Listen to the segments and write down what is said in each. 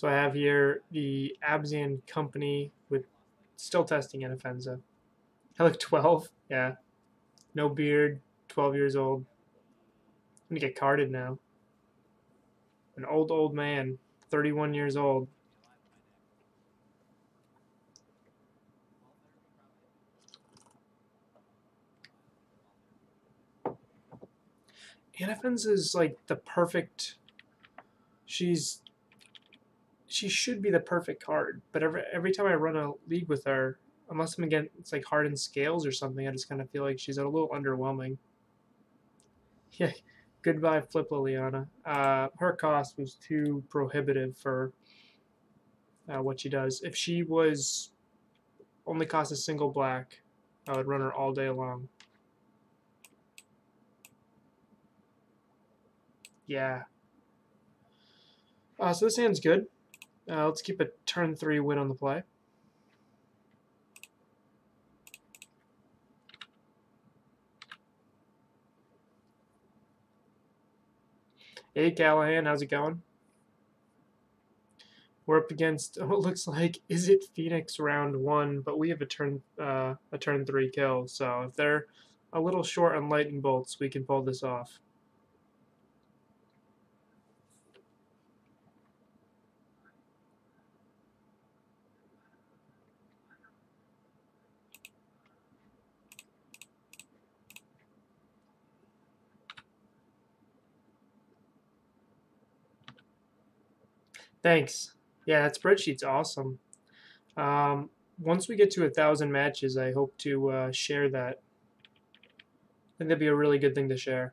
So I have here the Abzan company with still testing Anafenza. I look 12. Yeah. No beard. 12 years old. I'm going to get carded now. An old man. 31 years old. Anafenza is like the perfect. She should be the perfect card, but every time I run a league with her, unless I'm again it's like Hardened Scales or something, I just kind of feel like she's a little underwhelming. Yeah, goodbye, Flip Liliana. Her cost was too prohibitive for what she does. If she was only cost a single black, I would run her all day long. Yeah. So this hand's good. Let's keep a turn 3 win on the play. Hey Callahan, how's it going? We're up against what looks like Izzet Phoenix round 1, but we have a turn 3 kill. So if they're a little short on lightning bolts, we can pull this off. Thanks. Yeah, that spreadsheet's awesome. Once we get to 1,000 matches, I hope to share that. I think that'd be a really good thing to share.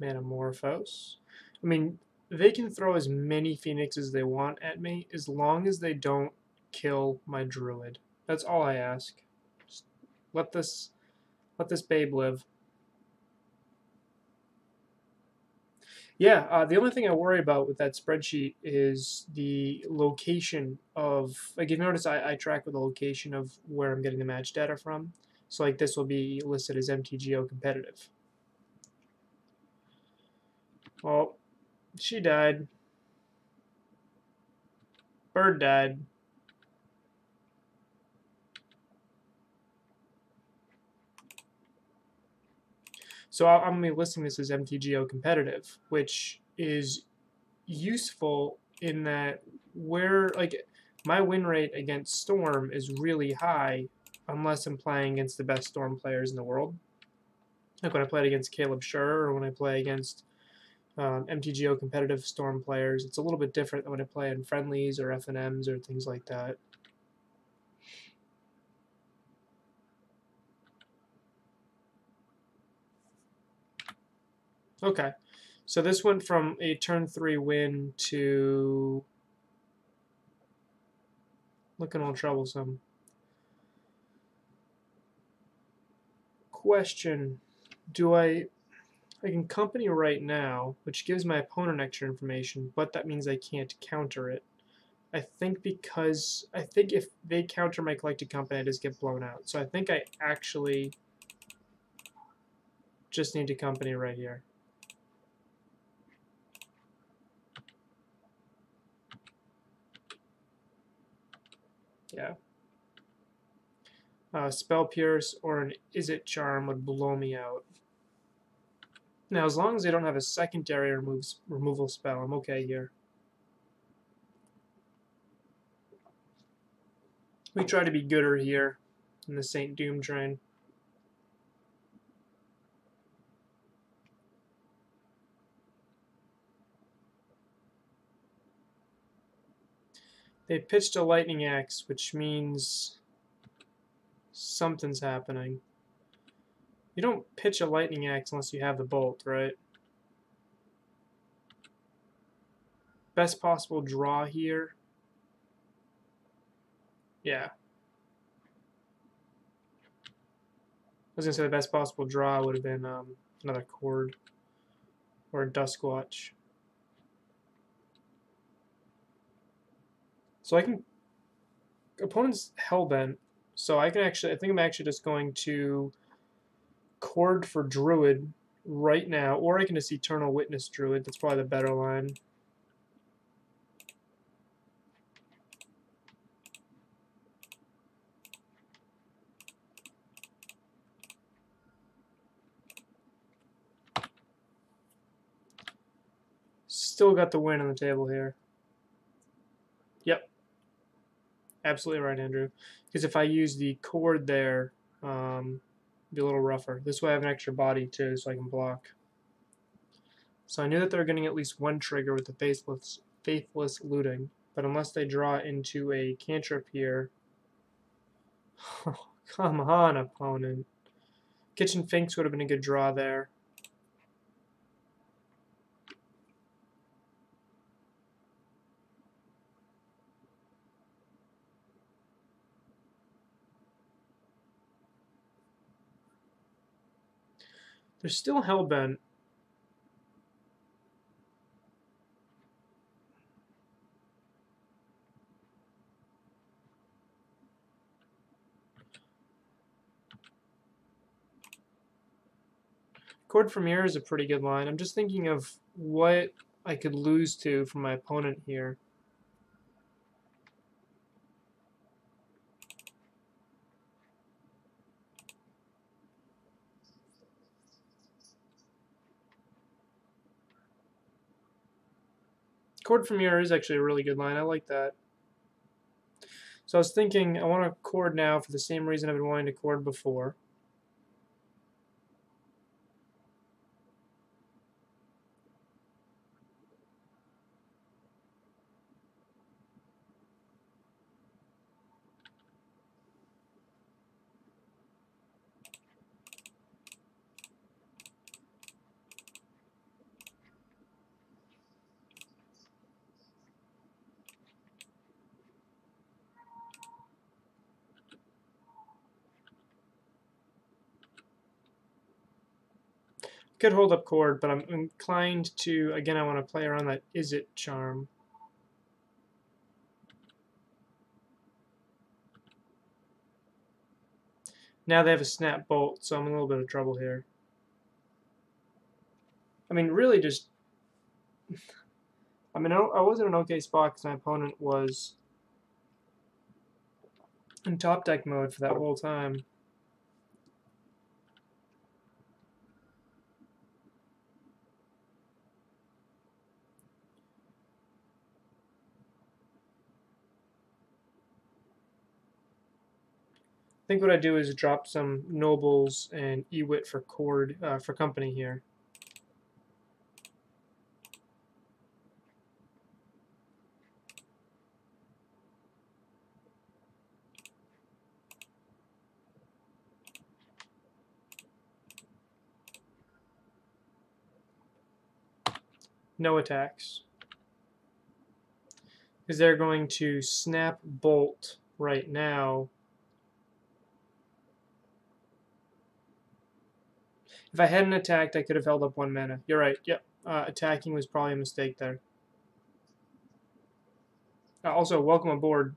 Manamorphose. I mean, they can throw as many phoenixes they want at me as long as they don't kill my druid. That's all I ask. Just let this babe live. Yeah, the only thing I worry about with that spreadsheet is the location of, like, if you notice, I track with the location of where I'm getting the match data from. So, like, this will be listed as MTGO competitive. Well, she died. Bird died. So I'm going to be listing this as MTGO competitive, which is useful in that where, like, my win rate against Storm is really high unless I'm playing against the best Storm players in the world. Like when I played against Caleb Schur or when I play against MTGO competitive Storm players, it's a little bit different than when I play in friendlies or FNMs or things like that. Okay, so this went from a turn 3 win to looking all troublesome. Question, I can company right now, which gives my opponent extra information, but that means I can't counter it. I think if they counter my collected company, I just get blown out. So I think I actually just need to company right here. Yeah. Spell Pierce or an Izzet Charm would blow me out. Now, as long as they don't have a secondary removal spell, I'm okay here. We try to be gooder here in the St. Doom train. They pitched a Lightning Axe, which means something's happening. You don't pitch a Lightning Axe unless you have the bolt, right? Best possible draw here. Yeah. I was going to say the best possible draw would have been another Cord or a Duskwatch. So I can... Opponent's Hellbent, so I think I'm actually just going to Cord for Druid right now, or I can just Eternal Witness Druid. That's probably the better line. Still got the win on the table here. Yep. Absolutely right, Andrew. Because if I use the cord there, be a little rougher. This way I have an extra body too, so I can block. So I knew that they were getting at least one trigger with the Faithless Looting, but unless they draw into a cantrip here... Oh, come on, opponent. Kitchen Finks would have been a good draw there. They're still hellbent. Cord from here is a pretty good line. I'm just thinking of what I could lose to from my opponent here. Cord from here is actually a really good line. I like that. So I was thinking I want to cord now for the same reason I've been wanting to cord before. Could hold up cord, but I'm inclined to, again, I want to play around that Izzet charm. Now they have a snap bolt, so I'm in a little bit of trouble here. I mean, really just... I mean, I was in an okay spot because my opponent was in top deck mode for that whole time. I think what I do is drop some nobles and Ewit for cord for company here. No attacks. Because they're going to snap bolt right now. If I hadn't attacked, I could have held up 1 mana. You're right. Yep. Attacking was probably a mistake there. Also, welcome aboard,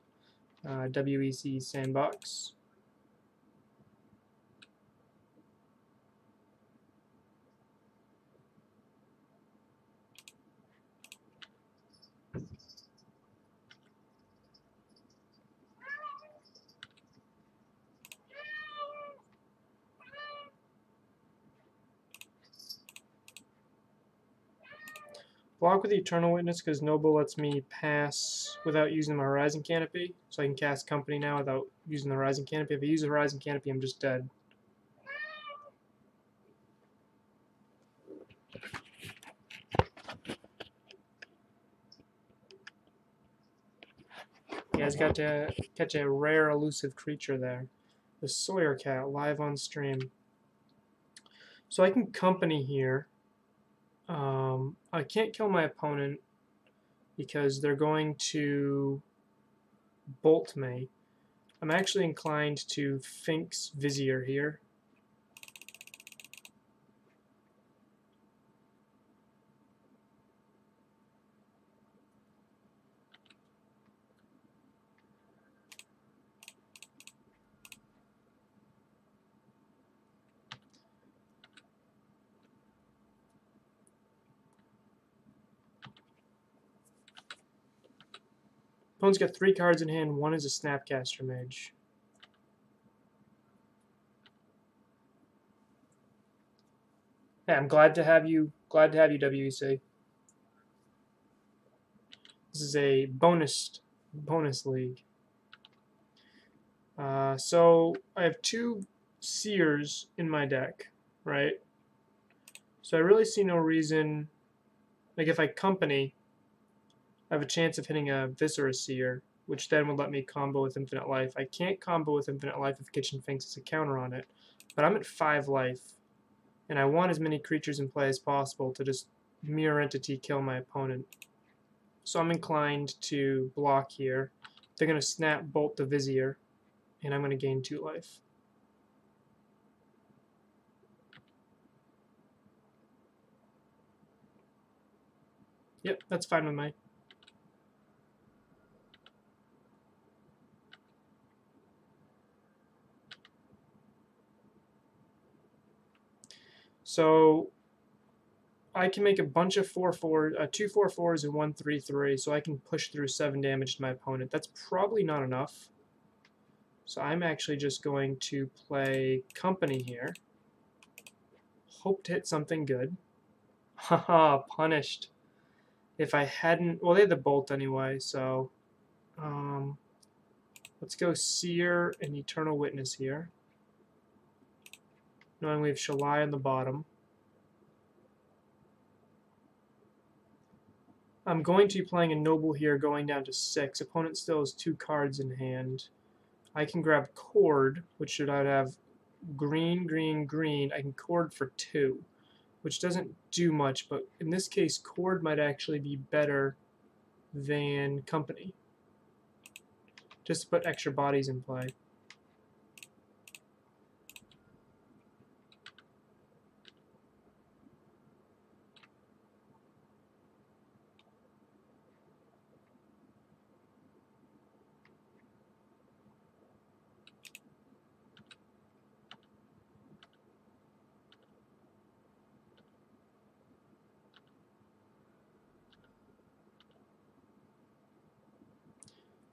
WEC Sandbox. Block with the Eternal Witness because Noble lets me pass without using my Horizon Canopy. So I can cast Company now without using the Horizon Canopy. If I use the Horizon Canopy, I'm just dead. You guys got to catch a rare elusive creature there. The Sawyer Cat, live on stream. So I can Company here. I can't kill my opponent because they're going to bolt me. I'm actually inclined to Finks Vizier here. Opponent's got 3 cards in hand. One is a Snapcaster Mage. Yeah, I'm glad to have you. Glad to have you, WEC. This is a bonus league. So I have 2 Seers in my deck, right? So I really see no reason. Like if I company, I have a chance of hitting a Viscera Seer, which then would let me combo with Infinite Life. I can't combo with Infinite Life if Kitchen Finks is a counter on it, but I'm at 5 life, and I want as many creatures in play as possible to just mirror entity kill my opponent. So I'm inclined to block here. They're going to snap Bolt the Vizier, and I'm going to gain 2 life. Yep, that's fine with me. So I can make a bunch of 4/4, 2 4/4s and 1 3/3, so I can push through 7 damage to my opponent. That's probably not enough. So I'm actually just going to play Company here. Hope to hit something good. Haha, punished. If I hadn't, well, they had the Bolt anyway, so let's go Seer and Eternal Witness here. Knowing we have Shalai on the bottom. I'm going to be playing a Noble here, going down to 6. Opponent still has 2 cards in hand. I can grab Cord, which should I have green, green, green. I can Cord for 2, which doesn't do much, but in this case, Cord might actually be better than Company, just to put extra bodies in play.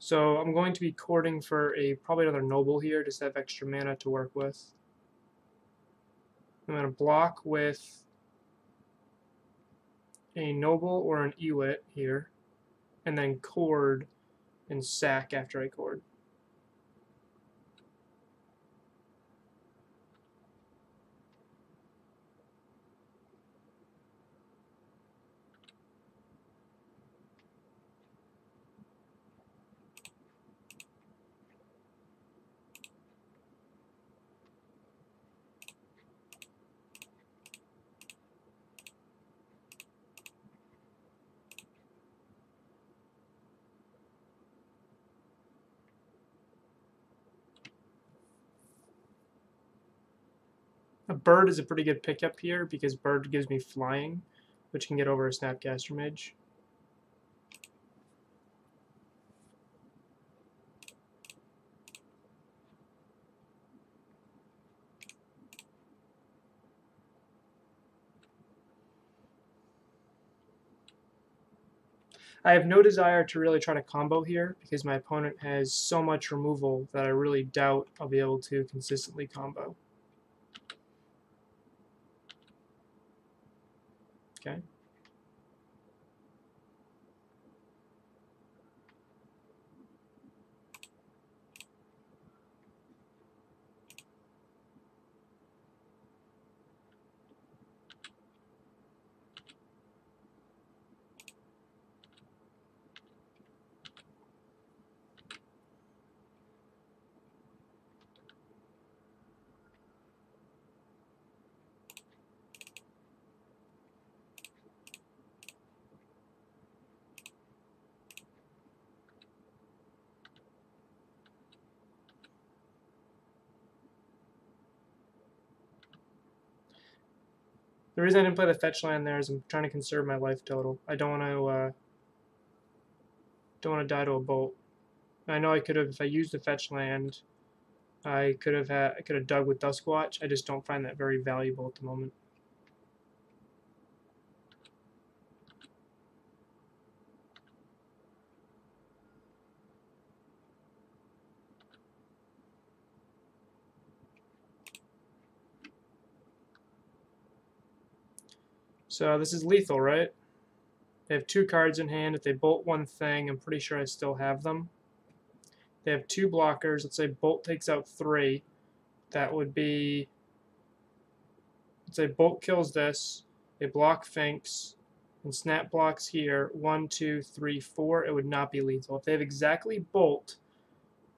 So I'm going to be courting for probably another Noble here, just to have extra mana to work with. I'm going to block with a Noble or an Ewit here, and then Cord and sack after I Cord. A Bird is a pretty good pickup here because Bird gives me flying, which can get over a Snapcaster Mage. I have no desire to really try to combo here because my opponent has so much removal that I really doubt I'll be able to consistently combo. Okay. The reason I didn't play the fetch land there is I'm trying to conserve my life total. I don't want to die to a bolt. I know I could have, if I used the fetch land, I could have dug with Duskwatch. I just don't find that very valuable at the moment. So this is lethal, right? They have 2 cards in hand. If they bolt one thing, I'm pretty sure I still have them. They have 2 blockers. Let's say bolt takes out 3. That would be, let's say bolt kills this. They block Finks, and snap blocks here. 1, 2, 3, 4. It would not be lethal. If they have exactly bolt,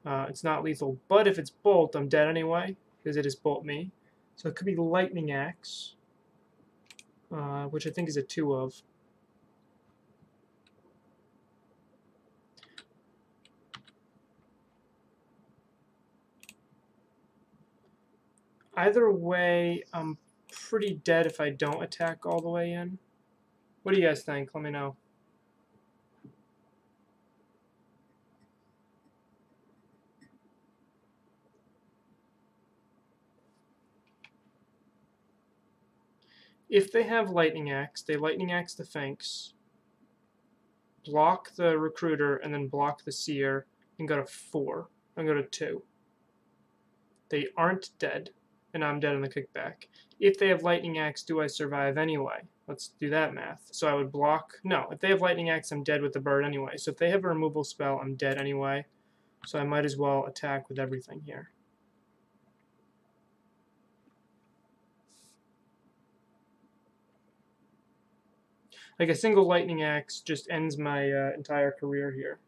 it's not lethal. But if it's bolt, I'm dead anyway, because it is bolt me. So it could be lightning axe, which I think is a 2 of. Either way, I'm pretty dead if I don't attack all the way in. What do you guys think? Let me know. If they have Lightning Axe, they Lightning Axe the Finks, block the Recruiter, and then block the Seer, and go to 4, and go to 2. They aren't dead, and I'm dead in the kickback. If they have Lightning Axe, do I survive anyway? Let's do that math. So I would block... No, if they have Lightning Axe, I'm dead with the bird anyway. So if they have a removal spell, I'm dead anyway. So I might as well attack with everything here. Like a single Lightning Axe just ends my entire career here.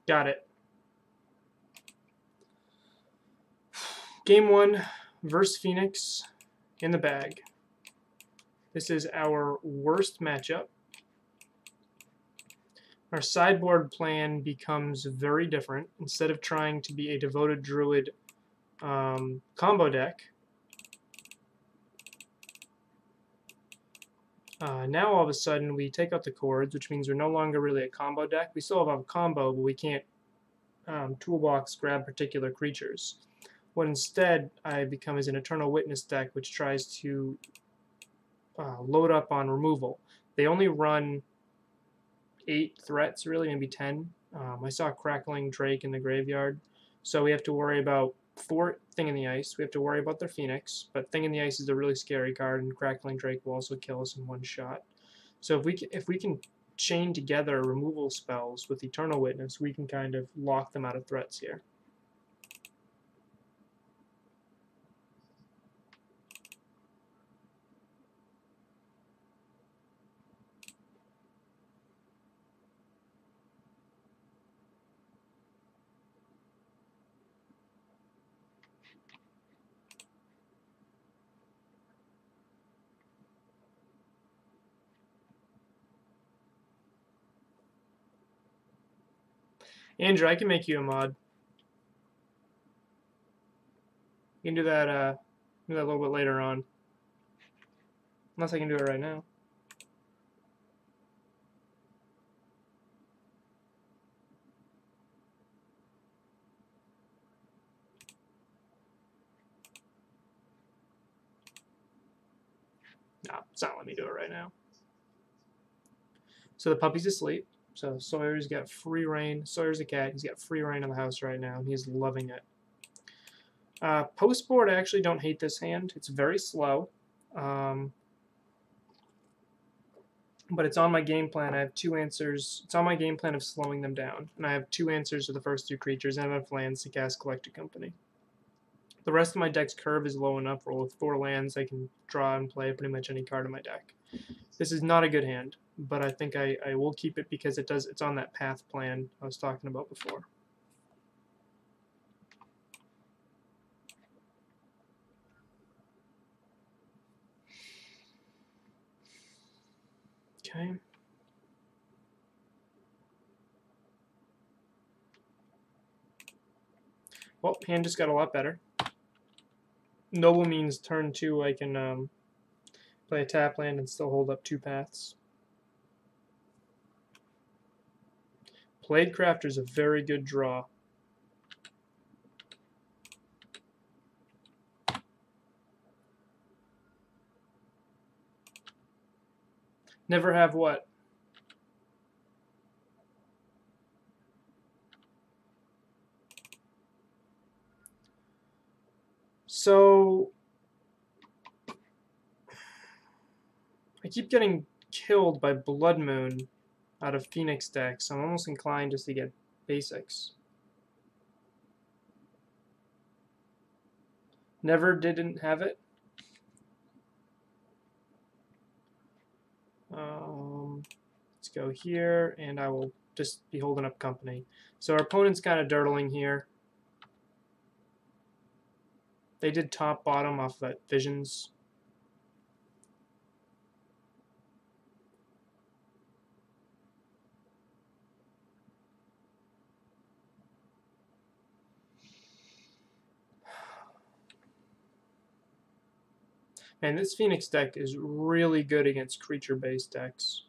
Got it. Game 1, versus Phoenix in the bag. This is our worst matchup. Our sideboard plan becomes very different. Instead of trying to be a devoted druid combo deck, now all of a sudden we take out the chords, which means we're no longer really a combo deck. We still have a combo, but we can't toolbox grab particular creatures. What instead I become is an Eternal Witness deck, which tries to load up on removal. They only run 8 threats, really, maybe 10. I saw Crackling Drake in the graveyard, so we have to worry about 4 Thing in the Ice. We have to worry about their Phoenix, but Thing in the Ice is a really scary card, and Crackling Drake will also kill us in one shot. So if we can chain together removal spells with Eternal Witness, we can kind of lock them out of threats here. Andrew, I can make you a mod. You can do that a little bit later on. Unless I can do it right now. No, it's not letting me do it right now. So the puppy's asleep. So Sawyer's got free reign. Sawyer's a cat. He's got free reign in the house right now, and he's loving it. Post board, I actually don't hate this hand. It's very slow. But it's on my game plan. I have 2 answers. It's on my game plan of slowing them down. And I have 2 answers to the first 2 creatures, and enough lands to cast Collected Company. The rest of my deck's curve is low enough where with 4 lands I can draw and play pretty much any card in my deck. This is not a good hand, but I think I will keep it because it's on that path plan I was talking about before. Okay. Well, hand just got a lot better. Noble means turn 2 I can play a tap land and still hold up 2 paths. Plaguecrafter is a very good draw. Never have what? So I keep getting killed by Blood Moon out of Phoenix decks. I'm almost inclined just to get basics. Never didn't have it. Let's go here, and I will just be holding up company. So our opponent's kind of dirtling here. They did top bottom off that Visions. And this Phoenix deck is really good against creature-based decks.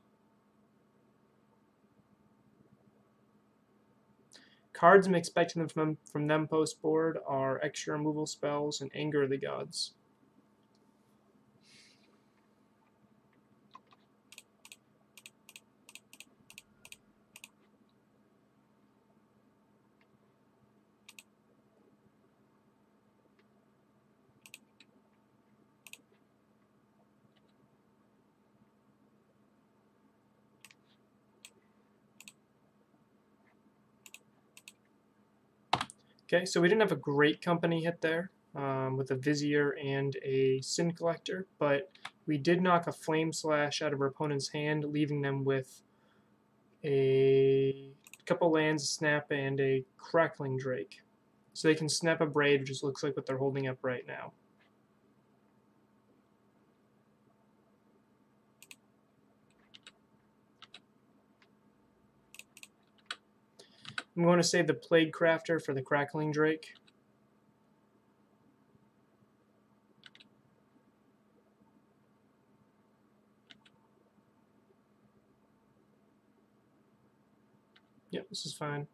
Cards I'm expecting from them post-board are extra removal spells and Anger of the Gods. Okay, so we didn't have a great company hit there with a Vizier and a Sin Collector, but we did knock a Flame Slash out of our opponent's hand, leaving them with a couple lands, a Snap, and a Crackling Drake. So they can snap a Braid, which just looks like what they're holding up right now. I'm going to save the Plague Crafter for the Crackling Drake. Yep, this is fine.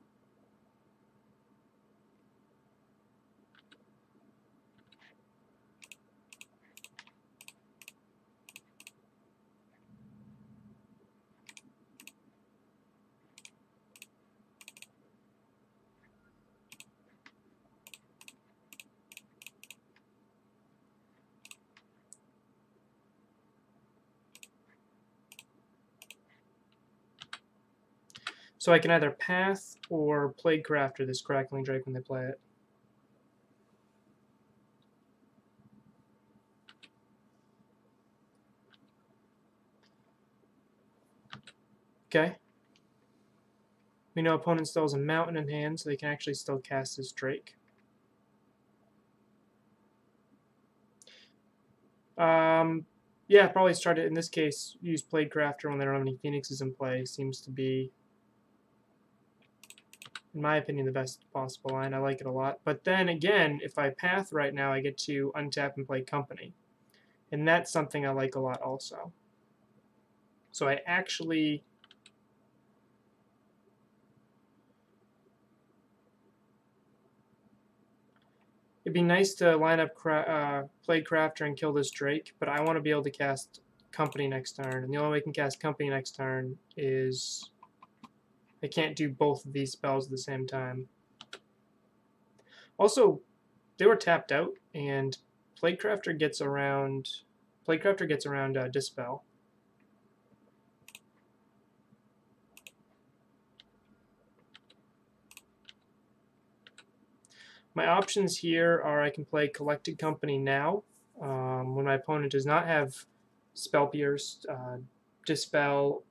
So I can either Path or Plague Crafter this Crackling Drake when they play it. Okay. We know opponent still has a Mountain in hand, so they can actually still cast this Drake. Yeah, probably start it, in this case, use Plague Crafter when they don't have any Phoenixes in play. Seems to be, in my opinion, the best possible line. I like it a lot. But then again, if I Path right now, I get to untap and play Company. And that's something I like a lot also. So I actually... It'd be nice to line up Plague Crafter and kill this Drake, but I want to be able to cast Company next turn. And the only way I can cast Company next turn is... I can't do both of these spells at the same time. Also, they were tapped out, and Plague Crafter gets around Dispel. My options here are I can play Collected Company now, when my opponent does not have Spell Pierce, Dispel,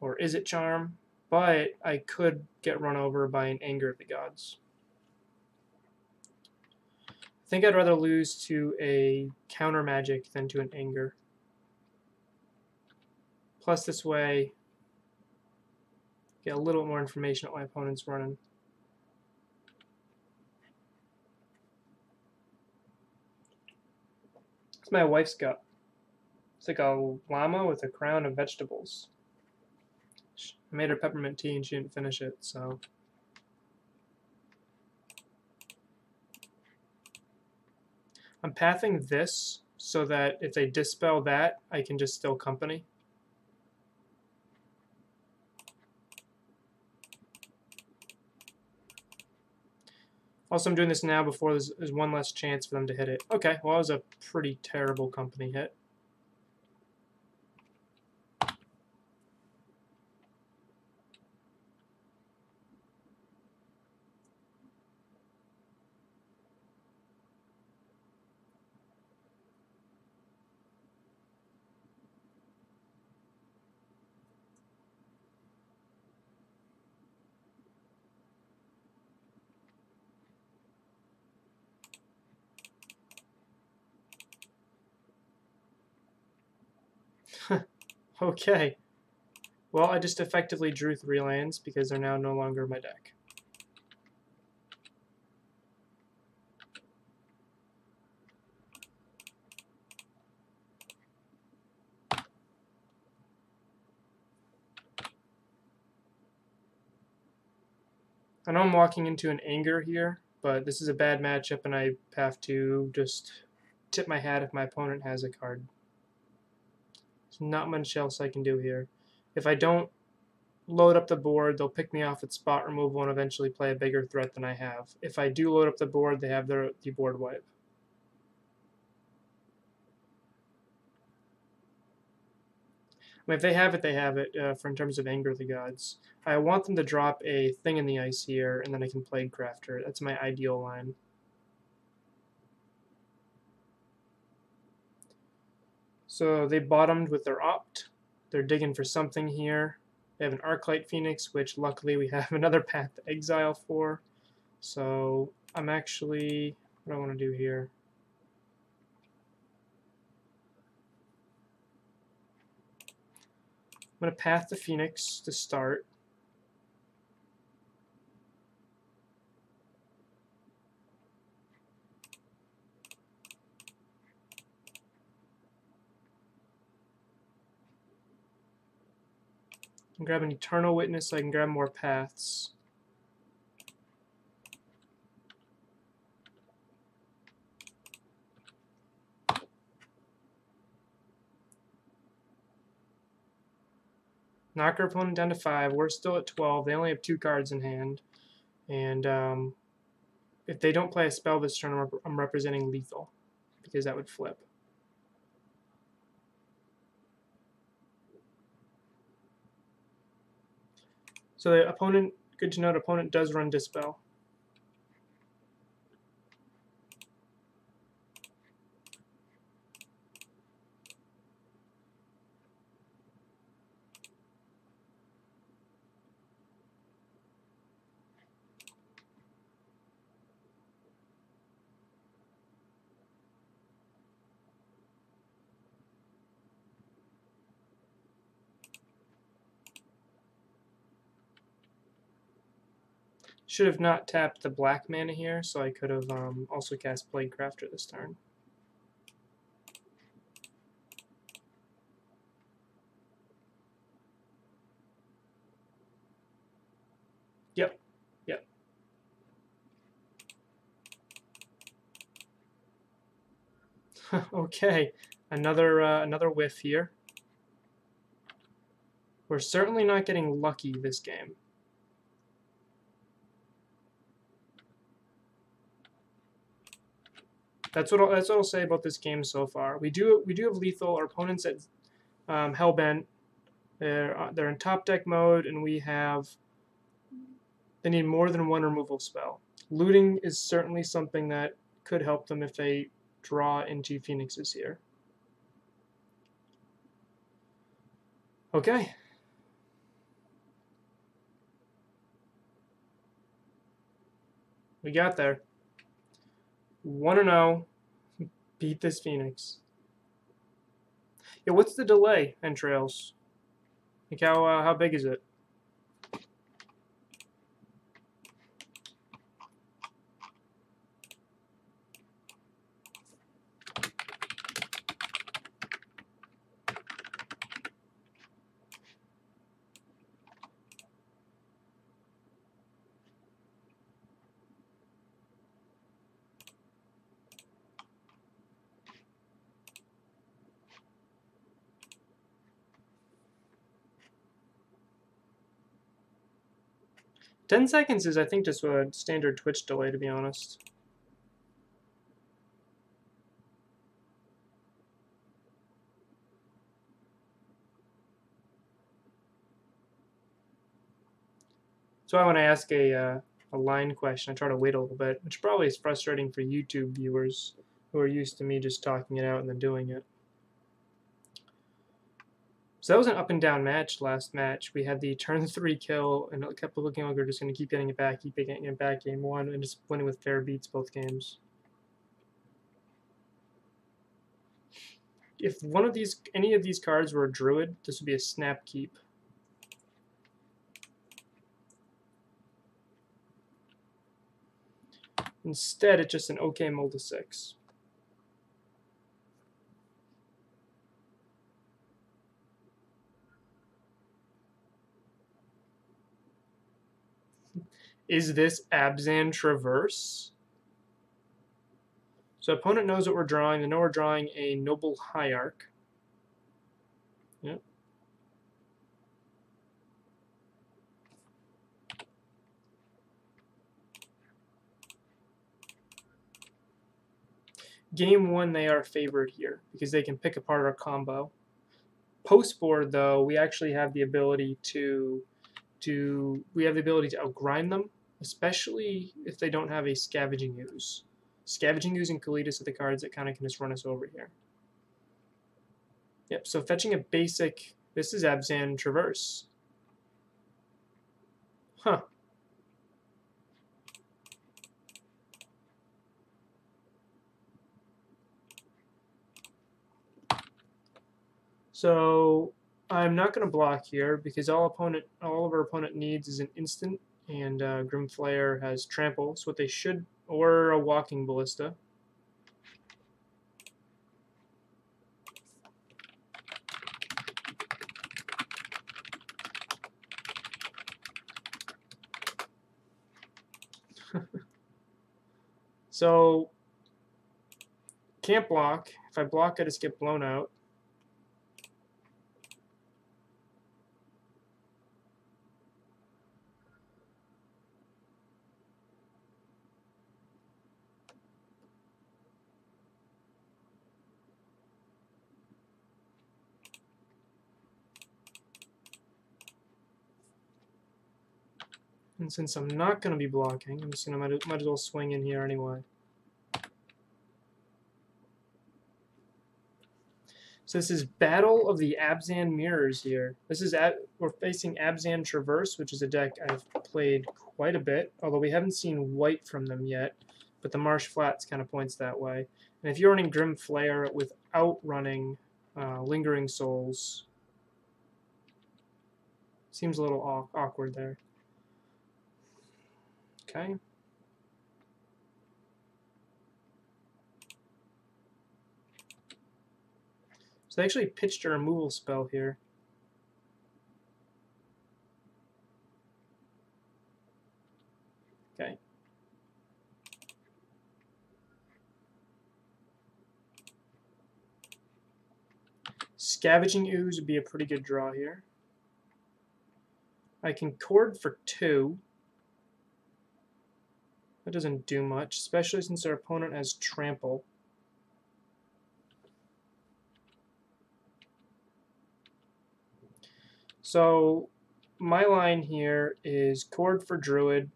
or Izzet Charm, but I could get run over by an Anger of the Gods. I think I'd rather lose to a counter magic than to an Anger. Plus, this way, get a little more information on what my opponent's running. It's my wife's cup. It's like a llama with a crown of vegetables. I made her peppermint tea and she didn't finish it, so... I'm pathing this so that if they dispel that, I can just still company. Also, I'm doing this now before there's one less chance for them to hit it. Okay, well, that was a pretty terrible company hit. Okay. Well, I just effectively drew 3 lands because they're now no longer in my deck. I know I'm walking into an anger here, but this is a bad matchup and I have to just tip my hat if my opponent has a card. There's not much else I can do here. If I don't load up the board, they'll pick me off at spot removal and eventually play a bigger threat than I have. If I do load up the board, they have the board wipe. I mean, if they have it, they have it for in terms of Anger of the Gods. I want them to drop a Thing in the Ice here, and then I can Plague Crafter. That's my ideal line. So they bottomed with their Opt. They're digging for something here. They have an Arclight Phoenix, which luckily we have another Path to Exile for. So I'm actually, what do I want to do here? I'm going to Path to Phoenix to start. I can grab an Eternal Witness so I can grab more paths. Knock our opponent down to 5. We're still at 12. They only have 2 cards in hand. And if they don't play a spell this turn, I'm representing lethal because that would flip. So the opponent, good to note, opponent does run Dispel. Should have not tapped the black mana here, so I could have also cast Plague Crafter this turn. Yep, yep. Okay, another whiff here. We're certainly not getting lucky this game. That's what I'll say about this game so far. We do have lethal. Our opponents at Hellbent. They're in top deck mode, and they need more than 1 removal spell. Looting is certainly something that could help them if they draw into Phoenixes here. Okay. We got there. 1-0. Beat this Phoenix. Yeah, what's the delay, Entrails? Like how big is it? 10 seconds is, I think, just a standard Twitch delay, to be honest. So I want to ask a line question. I try to wait a little bit, which probably is frustrating for YouTube viewers who are used to me just talking it out and then doing it. So that was an up and down match last match. We had the turn 3 kill, and it kept looking like we were just going to keep getting it back, game 1, and just winning with fair beats both games. If any of these cards were a druid, this would be a snap keep. Instead, it's just an okay mull to 6. Is this Abzan Traverse? So opponent knows what we're drawing. They know we're drawing a Noble Hierarch. Yep. Game 1, they are favored here because they can pick apart our combo. Post board, though, we actually have the ability to outgrind them, especially if they don't have a Scavenging Ooze. Scavenging Ooze and Kalitas are the cards that kind of can just run us over here. Yep, so fetching a basic, this is Abzan Traverse. Huh. So I'm not going to block here because all of our opponent needs is an instant, and Grim Flayer has Trample, so what they should, or a Walking Ballista. So can't block. If I block, I just get blown out. And since I'm not going to be blocking, I'm just going to might as well swing in here anyway. So this is Battle of the Abzan Mirrors here. We're facing Abzan Traverse, which is a deck I've played quite a bit, although we haven't seen white from them yet, but the Marsh Flats kind of points that way. And if you're running Grim Flayer without running Lingering Souls, seems a little awkward there. Okay. So they actually pitched a removal spell here. Okay. Scavenging Ooze would be a pretty good draw here. I can Cord for 2. That doesn't do much, especially since our opponent has Trample. So my line here is Cord for Druid.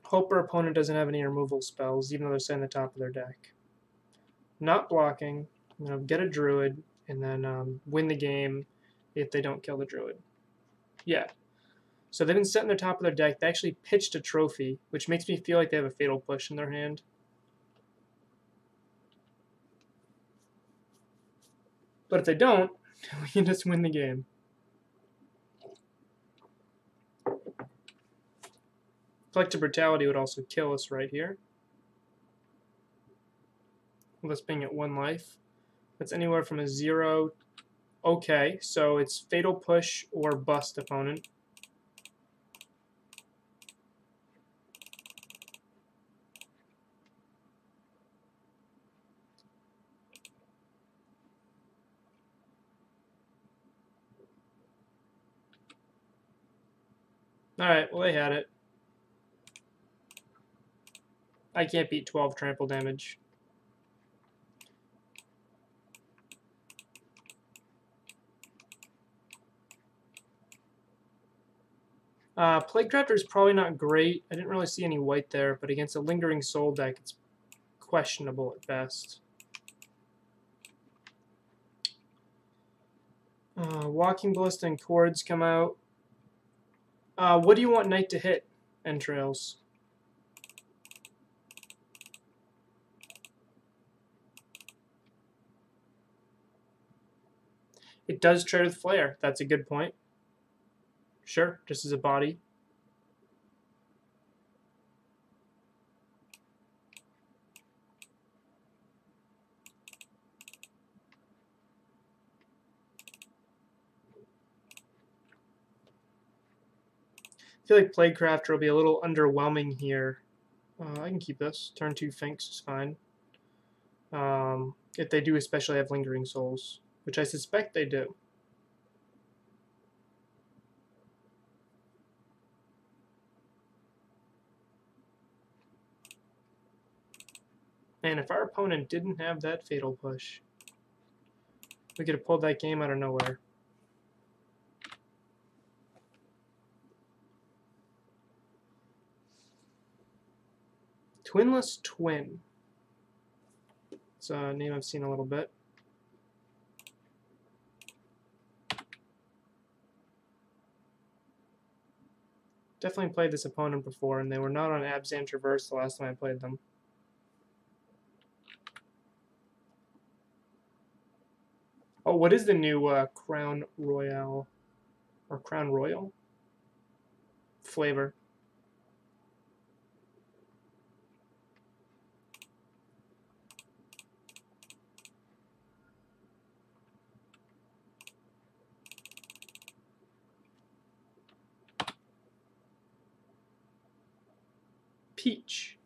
Hope our opponent doesn't have any removal spells, even though they're sitting at the top of their deck. Not blocking, get a Druid, and then win the game if they don't kill the Druid. Yeah. So they've been setting the top of their deck. They actually pitched a trophy, which makes me feel like they have a Fatal Push in their hand. But if they don't, we can just win the game. Collective Brutality would also kill us right here. With us being at 1 life. That's anywhere from a 0. Okay, so it's Fatal Push or Bust opponent. Alright, well they had it. I can't beat 12 trample damage. Plaguecrafter is probably not great. I didn't really see any white there, but against a Lingering Soul deck, it's questionable at best. Walking Ballista and Chords come out. What do you want Knight to hit, Entrails? It does trade with Flare. That's a good point. Sure, just as a body. I feel like Plaguecrafter will be a little underwhelming here. I can keep this. Turn 2 Finks is fine. If they do especially have Lingering Souls, which I suspect they do. And if our opponent didn't have that Fatal Push, we could have pulled that game out of nowhere. Twinless Twin. It's a name I've seen a little bit. Definitely played this opponent before, and they were not on Abzan Traverse the last time I played them. Oh, what is the new Crown Royale or Crown Royal flavor? Peach.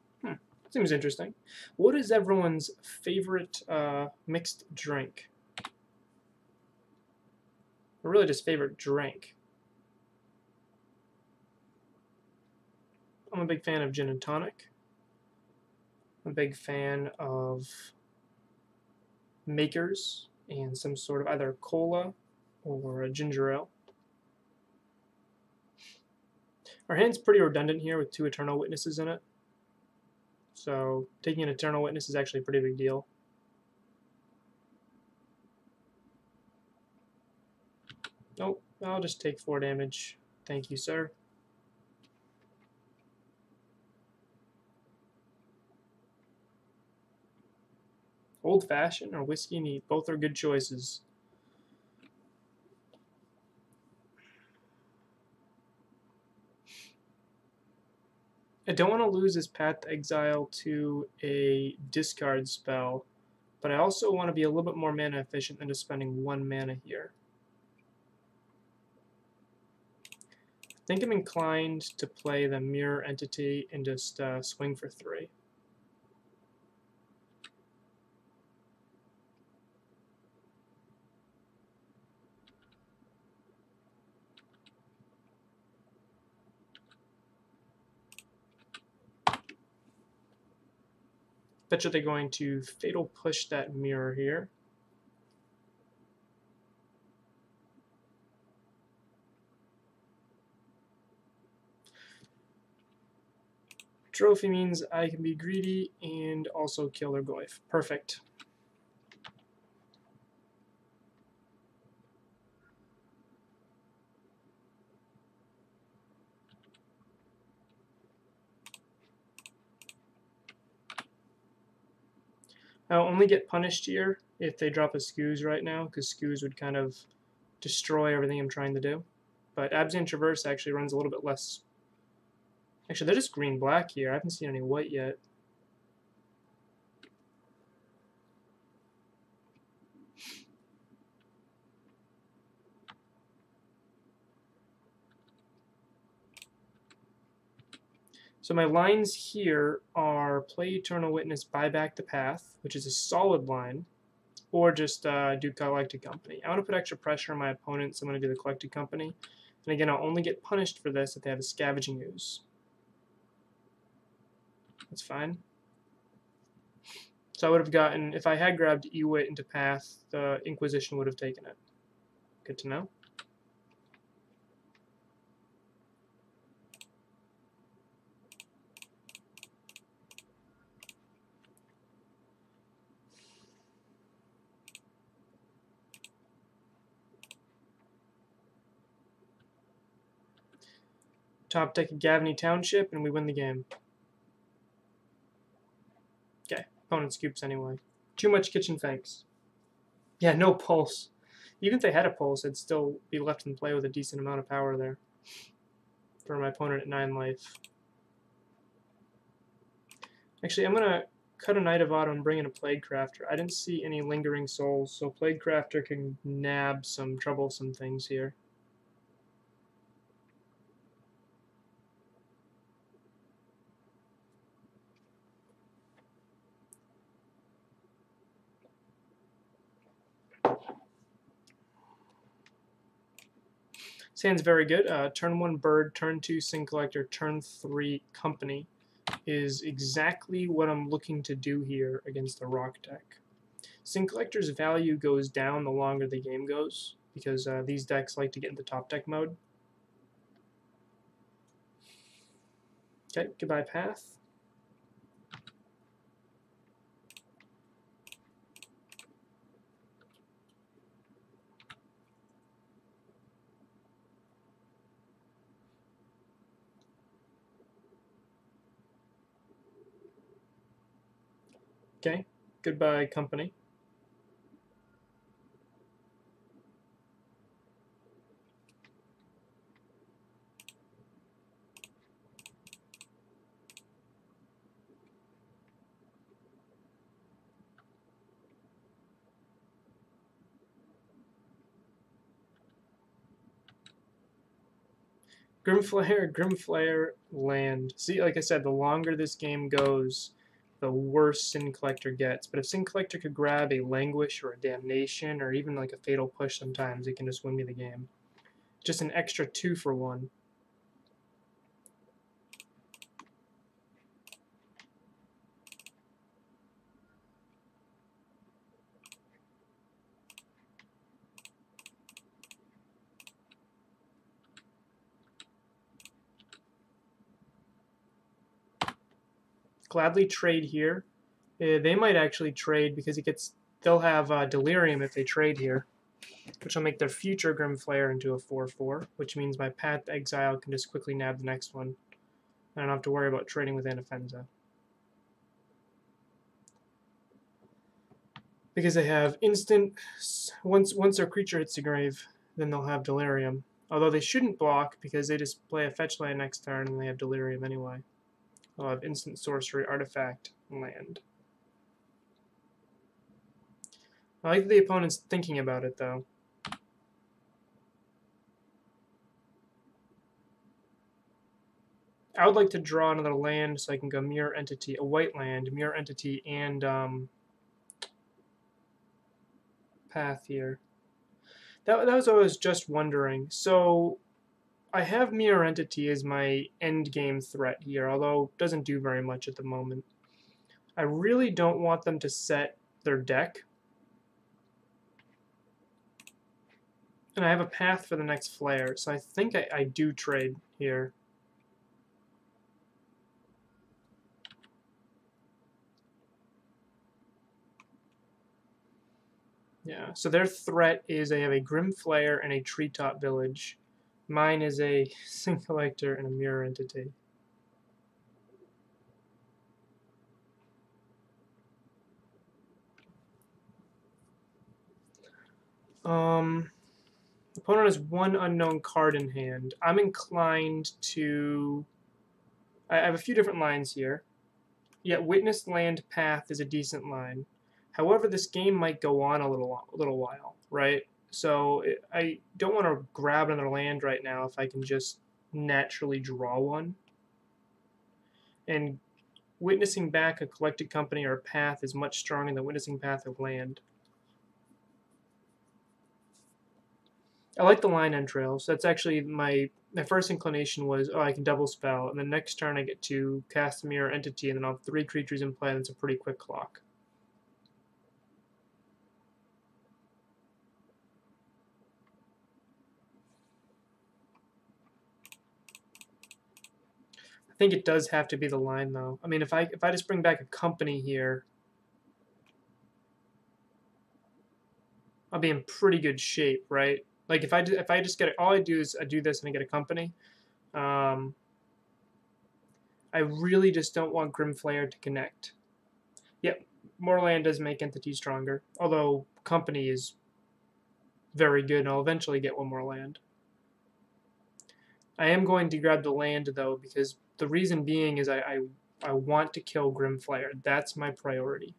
Seems interesting. What is everyone's favorite mixed drink? Or really just favorite drink? I'm a big fan of gin and tonic. I'm a big fan of makers and some sort of either cola or a ginger ale. Our hand's pretty redundant here with 2 Eternal Witnesses in it. So taking an Eternal Witness is actually a pretty big deal. Nope, I'll just take 4 damage. Thank you, sir. Old Fashioned or Whiskey Neat, both are good choices. I don't want to lose his Path to Exile to a discard spell, but I also want to be a little bit more mana efficient than just spending 1 mana here. I think I'm inclined to play the Mirror Entity and just swing for 3. Bet you they're going to Fatal Push that Mirror here. Trophy means I can be greedy and also kill their Goyf. Perfect. I'll only get punished here if they drop a Skooz right now, because Skooz would kind of destroy everything I'm trying to do. But Abzan Traverse actually runs a little bit less. Actually, they're just green-black here. I haven't seen any white yet. So my lines here are play Eternal Witness, buy back the path, which is a solid line, or just do Collected Company. I want to put extra pressure on my opponent, so I'm going to do the Collected Company. And again, I'll only get punished for this if they have a Scavenging Ooze. That's fine. So I would have gotten, if I had grabbed Ewit into Path, the Inquisition would have taken it. Good to know. Top deck of Gavney Township, and we win the game. Okay, opponent scoops anyway. Too much Kitchen Finks. Yeah, no pulse. Even if they had a pulse, I'd still be left in play with a decent amount of power there for my opponent at 9 life. Actually, I'm going to cut a Knight of Autumn and bring in a Plague Crafter. I didn't see any Lingering Souls, so Plague Crafter can nab some troublesome things here. Sand's very good. Turn 1 Bird, turn 2 Sin Collector, turn 3 Company is exactly what I'm looking to do here against the Rock deck. Sin Collector's value goes down the longer the game goes, because these decks like to get into top deck mode. Okay, goodbye Path. Okay, goodbye Company. Grimflayer, land. See, like I said, the longer this game goes, the worse Sin Collector gets. But if Sin Collector could grab a Languish or a Damnation or even like a Fatal Push sometimes, it can just win me the game. Just an extra 2 for 1. Gladly trade here. They might actually trade because they'll have Delirium if they trade here, which will make their future Grimflayer into a 4/4, which means my Path Exile can just quickly nab the next one. I don't have to worry about trading with Anafenza. Because they have instant, once their creature hits the grave, then they'll have Delirium. Although they shouldn't block because they just play a fetch land next turn and they have Delirium anyway. They'll have instant sorcery, artifact, land. I like that the opponent's thinking about it though. I would like to draw another land so I can go Mirror Entity, a white land, Mirror Entity, and Path here. That was what I was just wondering. So I have Mirror Entity as my end game threat here, although it doesn't do very much at the moment. I really don't want them to set their deck. And I have a path for the next flare, so I think I do trade here. Yeah, so their threat is they have a Grimflayer and a Treetop Village. Mine is a Sin Collector and a Mirror Entity. Opponent has 1 unknown card in hand. I'm inclined to... I have a few different lines here. Yeah, Witnessed Land Path is a decent line. However, this game might go on a little while, right? So I don't want to grab another land right now if I can just naturally draw one. And witnessing back a collected company or a path is much stronger than witnessing path of land. I like the line entrails. That's actually my first inclination was, oh, I can double spell, and the next turn I get to cast a Mirror Entity, and then I'll have 3 creatures in play, and it's a pretty quick clock. think it does have to be the line, though. I mean, if I just bring back a company here, I'll be in pretty good shape, right? Like if I just get it, all I do is I do this and I get a company. I really just don't want Grimflayer to connect. Yep, more land does make entity stronger, although company is very good, and I'll eventually get one more land. I am going to grab the land, though, because the reason being is I want to kill Grimflayer. That's my priority.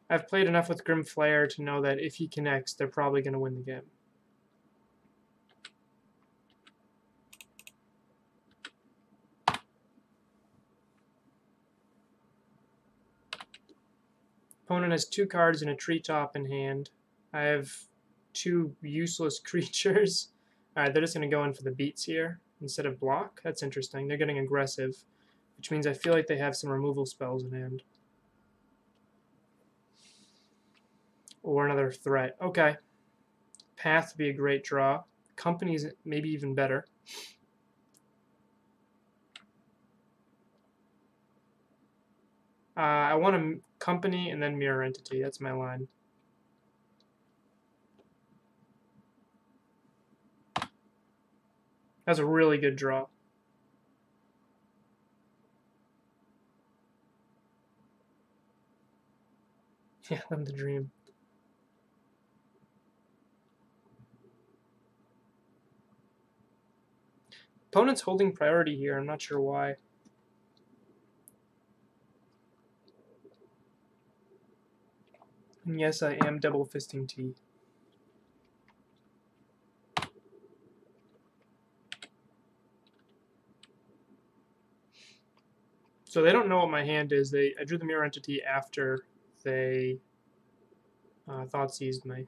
I've played enough with Grimflayer to know that if he connects, they're probably going to win the game. Opponent has 2 cards and a treetop in hand. I have 2 useless creatures. Alright, they're just going to go in for the beats here instead of block. That's interesting. They're getting aggressive, which means I feel like they have some removal spells in hand. Or another threat. Okay. Path would be a great draw. Company's maybe even better. I want a company and then mirror entity. That's my line. That's a really good draw. Yeah, I'm the dream. Opponent's holding priority here. I'm not sure why. And yes, I am double fisting T. So they don't know what my hand is. I drew the mirror entity after they thought seized me.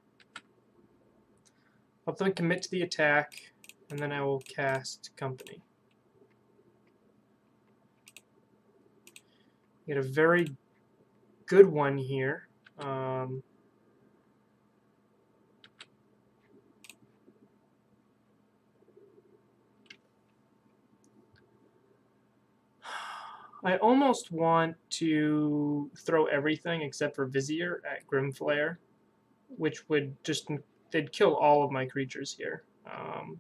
I'll then commit to the attack, and then I will cast company. Get a very good one here. I almost want to throw everything except for Vizier at Grimflayer, which would just, they'd kill all of my creatures here.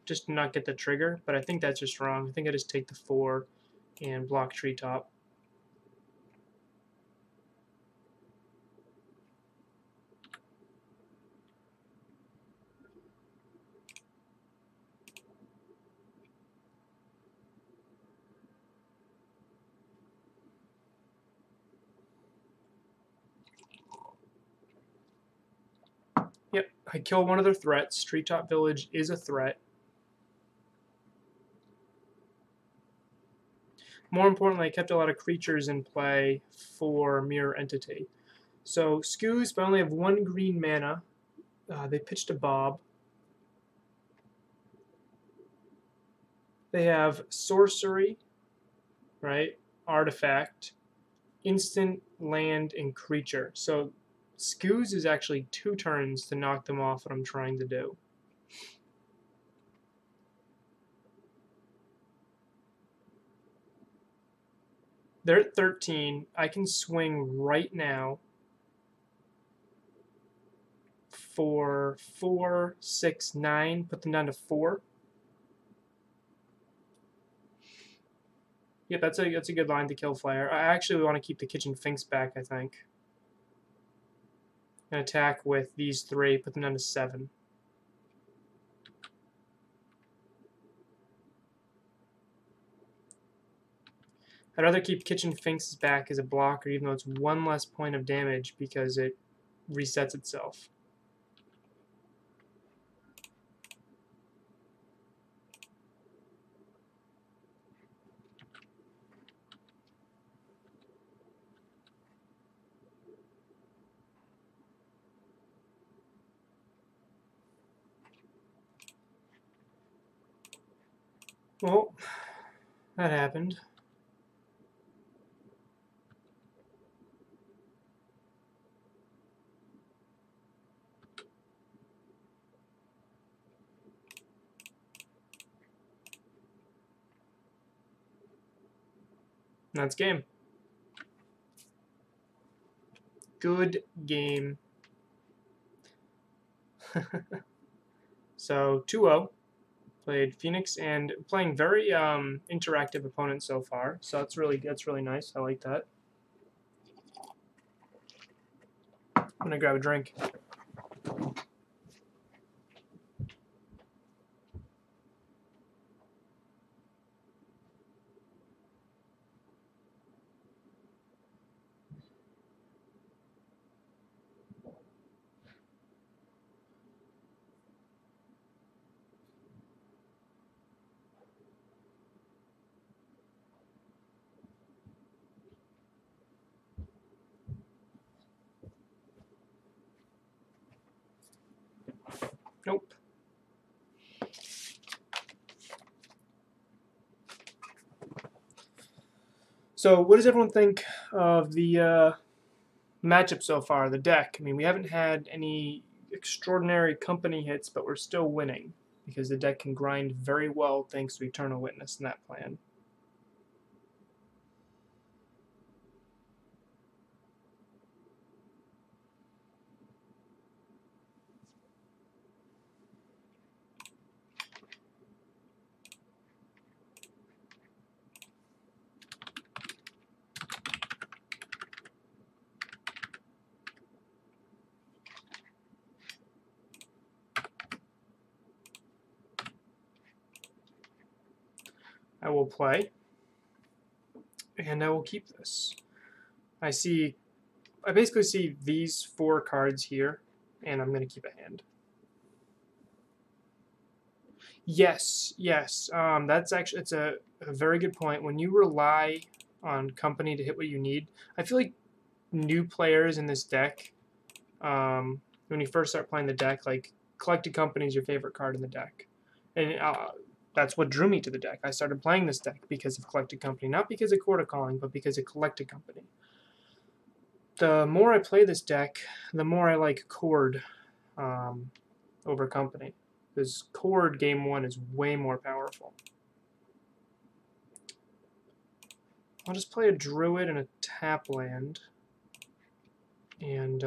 Just to not get the trigger, but I think that's just wrong. I think I just take the 4 and block Treetop. Yep, I kill one of their threats. Treetop Village is a threat. More importantly, I kept a lot of creatures in play for Mirror Entity. So, Scoos, but I only have 1 green mana. They pitched a Bob. They have Sorcery, right? Artifact, instant, land, and creature. So, Scoos is actually 2 turns to knock them off what I'm trying to do. They're at 13. I can swing right now for 4, 6, 9. Put them down to 4. Yep, that's a good line to kill Flare. I actually want to keep the Kitchen Finks back, I think. And attack with these 3. Put them down to 7. I'd rather keep Kitchen Finks back as a blocker, even though it's 1 less point of damage because it resets itself. Well, that happened. that's game. Good game. So 2-0. Played Phoenix and playing very interactive opponents so far. So that's really nice. I like that. I'm gonna grab a drink. Nope. So what does everyone think of the matchup so far, the deck? I mean, we haven't had any extraordinary company hits, but we're still winning because the deck can grind very well thanks to Eternal Witness in that plan. I will play, and I will keep this. I basically see these 4 cards here, and I'm going to keep a hand. Yes. That's actually, it's a very good point. When you rely on company to hit what you need, I feel like new players in this deck, when you first start playing the deck, like Collected Company is your favorite card in the deck, and that's what drew me to the deck. I started playing this deck because of Collected Company, not because of Court of Calling, but because of Collected Company. The more I play this deck, the more I like Chord over Company, because Chord game 1 is way more powerful. I'll just play a Druid and a tap land, and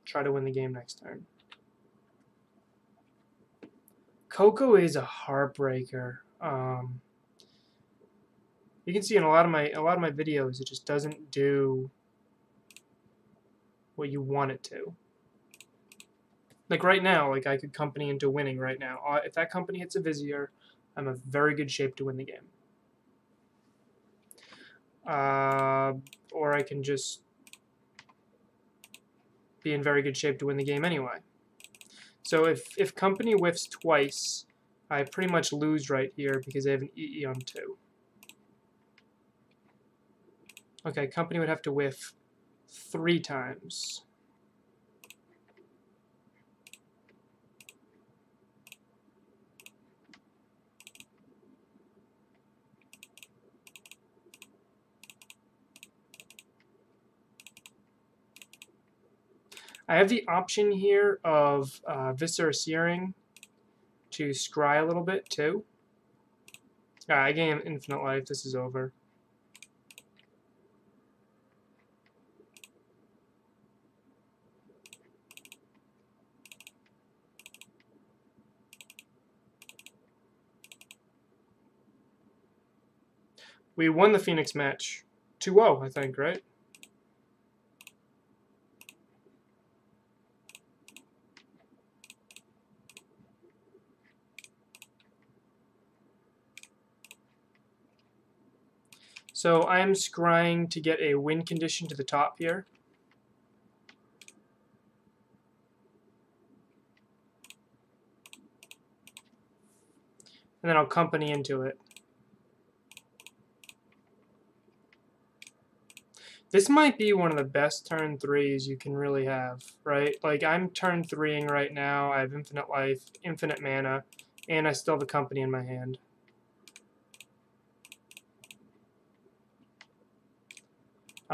try to win the game next turn. Coco is a heartbreaker. You can see in a lot of my videos, it just doesn't do what you want it to. Like right now, like I could company into winning right now. If that company hits a Vizier, I'm in very good shape to win the game. Or I can just be in very good shape to win the game anyway. So if company whiffs twice, I pretty much lose right here because I have an EE on 2. Okay, company would have to whiff 3 times. I have the option here of Viscera Searing to scry a little bit too. I gain infinite life. This is over. We won the Phoenix match 2-0, I think, right? So I am scrying to get a win condition to the top here. And then I'll company into it. This might be one of the best turn 3s you can really have, right? Like, I'm turn 3ing right now. I have infinite life, infinite mana, and I still have a company in my hand.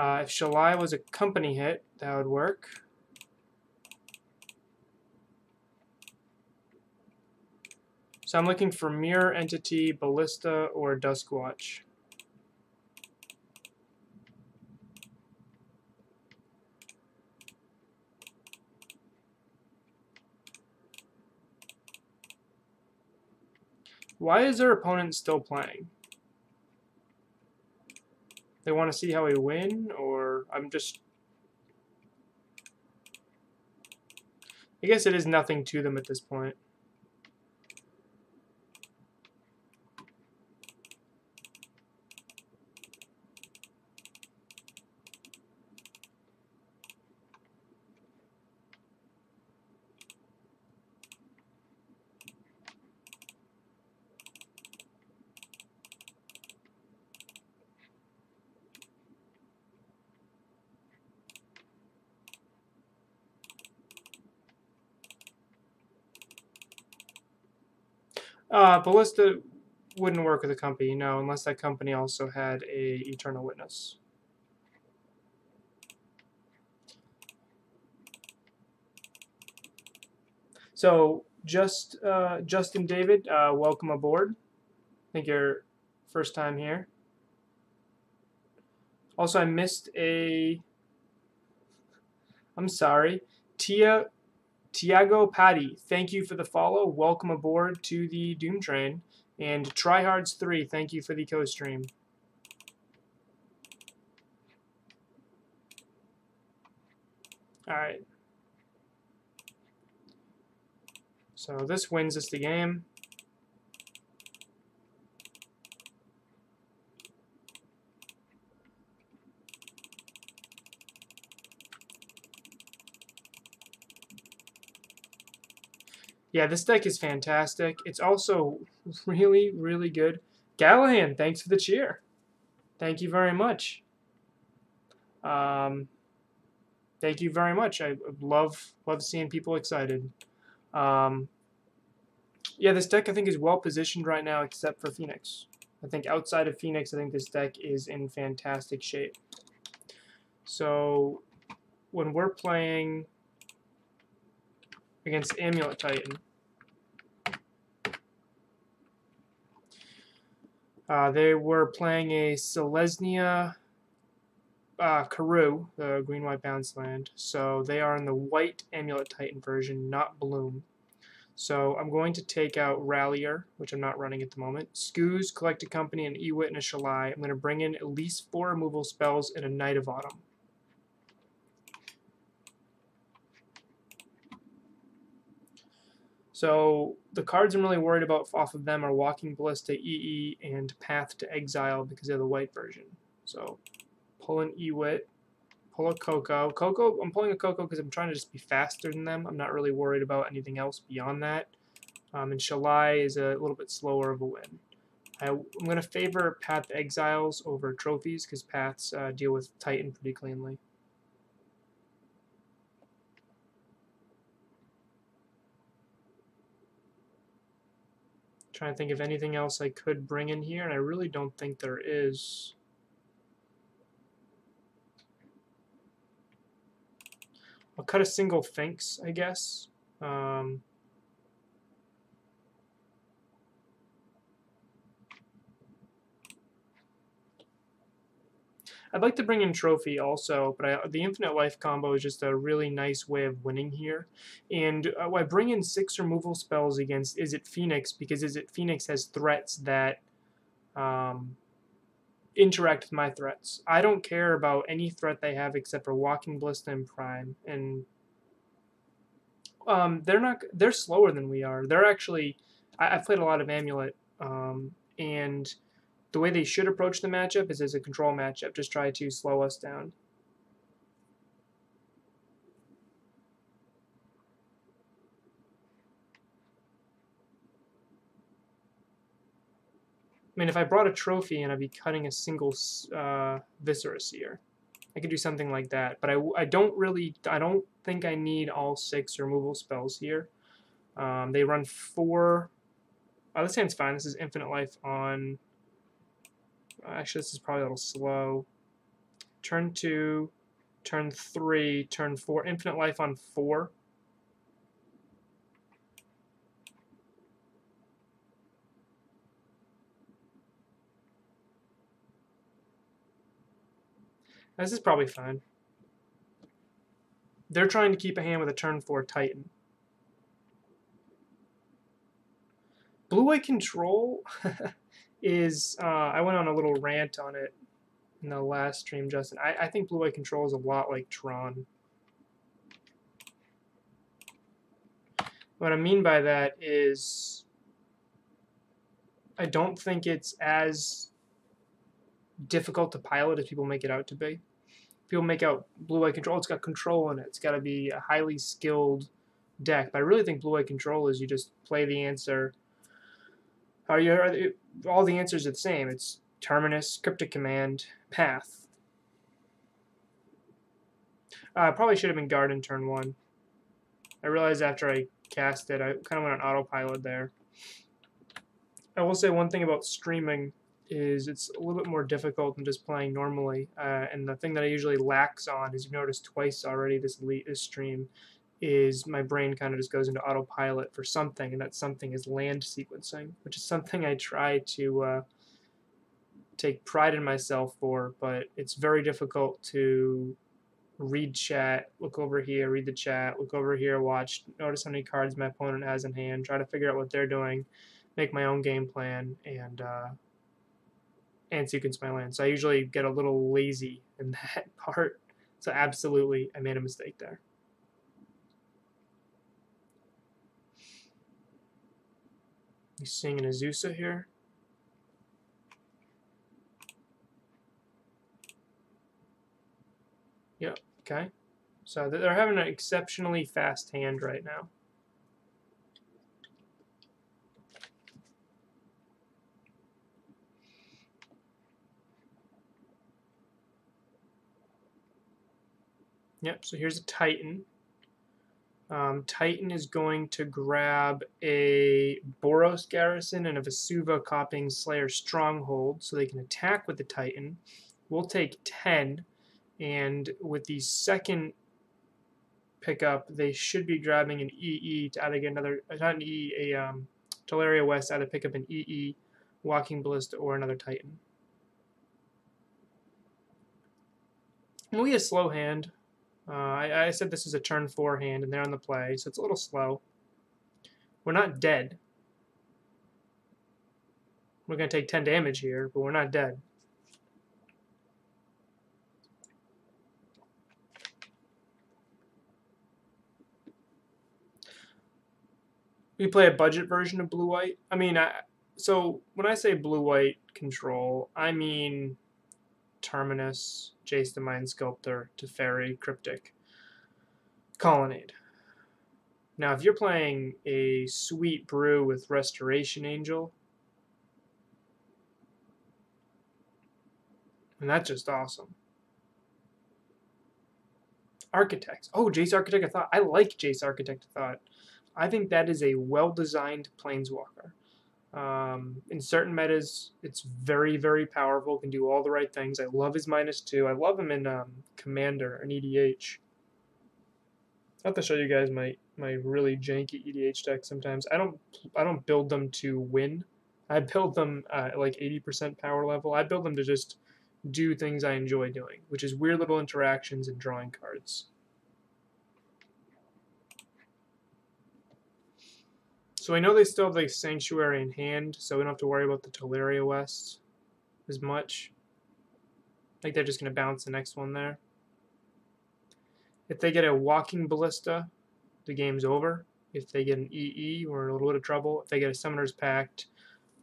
If Shalai was a company hit, that would work. So I'm looking for Mirror Entity, Ballista, or Duskwatch. Why is their opponent still playing? They want to see how we win, or I'm just... I guess it is nothing to them at this point. Ballista wouldn't work with a company, no, unless that company also had a Eternal Witness. So, Justin David, welcome aboard. I think your first time here. Also, I missed a... I'm sorry. Tiago Patty, thank you for the follow. Welcome aboard to the Doom Train. And Tryhards3, thank you for the co-stream. Alright. So this wins us the game. Yeah, this deck is fantastic. It's also really, really good. Gallahan, thanks for the cheer. Thank you very much. Thank you very much. I love seeing people excited. Yeah, this deck I think is well positioned right now, except for Phoenix. I think outside of Phoenix, I think this deck is in fantastic shape. So when we're playing against Amulet Titan, they were playing a Selesnya Karoo, the green-white bounce land. So they are in the white Amulet Titan version, not Bloom. So I'm going to take out Rallier, which I'm not running at the moment. Scooz, Collect a Company, and Ewit, and a Shalai. I'm going to bring in at least 4 removal spells and a Knight of Autumn. So the cards I'm really worried about off of them are Walking Ballista, EE, and Path to Exile because they're the white version. So pull an Ewit, pull a Coco. I'm pulling a Coco because I'm trying to just be faster than them. I'm not really worried about anything else beyond that. And Shalai is a little bit slower of a win. I'm going to favor Path Exiles over Trophies because Paths deal with Titan pretty cleanly. Trying to think of anything else I could bring in here, and I really don't think there is. I'll cut a single Finks, I guess. I'd like to bring in Trophy also, but the Infinite Life combo is just a really nice way of winning here. And I bring in 6 removal spells against Izzet Phoenix because Izzet Phoenix has threats that interact with my threats. I don't care about any threat they have except for Walking Ballista and Prime. And they're slower than we are. They're actually... I've played a lot of Amulet, and the way they should approach the matchup is as a control matchup. Just try to slow us down. I mean, if I brought a Trophy and I'd be cutting a single Viscera Seer, I could do something like that. But I don't think I need all 6 removal spells here. They run 4. Oh, this hand's fine. This is Infinite Life on... Actually, this is probably a little slow. Turn 2, turn 3, turn 4. Infinite Life on 4. This is probably fine. They're trying to keep a hand with a turn 4 Titan. Blue-white control is, I went on a little rant on it in the last stream, Justin. I think blue-white control is a lot like Tron. What I mean by that is I don't think it's as difficult to pilot as people make it out to be. People make out blue-white control, it's got control in it. It's got to be a highly skilled deck. But I really think blue-white control is you just play the answer. All the answers are the same. It's Terminus, Cryptic Command, Path. Probably should have been Garden turn 1. I realized after I cast it, I kind of went on autopilot there. I will say one thing about streaming is it's a little bit more difficult than just playing normally. And the thing that I usually lax on, as you've noticed twice already this stream, is my brain kind of just goes into autopilot for something, and that something is land sequencing, which is something I try to take pride in myself for, but it's very difficult to read chat, look over here, read the chat, look over here, watch, notice how many cards my opponent has in hand, try to figure out what they're doing, make my own game plan, and sequence my land. So I usually get a little lazy in that part. So absolutely, I made a mistake there. He's seeing an Azusa here. Yep, okay. So they're having an exceptionally fast hand right now. Yep, so here's a Titan. Titan is going to grab a Boros Garrison and a Vesuva copying Slayer Stronghold so they can attack with the Titan. We'll take 10, and with the second pickup, they should be grabbing an EE to either get another, not an EE, a Teleria West, either pick up an EE, Walking Ballista, or another Titan. And we get a slow hand. I said this is a turn 4 hand, and they're on the play, so it's a little slow. We're not dead. We're going to take 10 damage here, but we're not dead. We play a budget version of blue-white. I mean, so when I say blue-white control, I mean Terminus, Jace the Mind Sculptor, Teferi, Cryptic, Colonnade. Now, if you're playing a sweet brew with Restoration Angel, and that's just awesome. Architects. Oh, Jace Architect of Thought. I like Jace Architect of Thought. I think that is a well-designed Planeswalker. In certain metas, it's very, very powerful, can do all the right things. I love his -2. I love him in Commander and EDH. I have to show you guys my really janky EDH deck sometimes. I don't build them to win. I build them at like 80% power level. I build them to just do things I enjoy doing, which is weird little interactions and drawing cards. So I know they still have the Sanctuary in hand, so we don't have to worry about the Teleria West as much. I think they're just going to bounce the next one there. If they get a Walking Ballista, the game's over. If they get an EE, we're in a little bit of trouble. If they get a Summoner's Pact,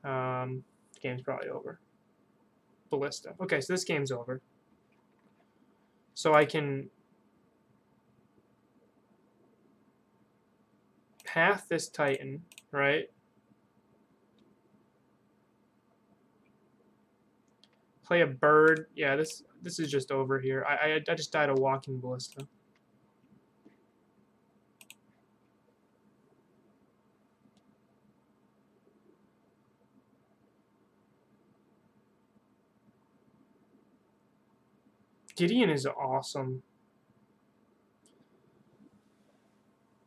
the game's probably over. Ballista. Okay, so this game's over. So I can path this Titan, right? Play a bird. Yeah, this is just over here. I just died a Walking Ballista. Gideon is awesome.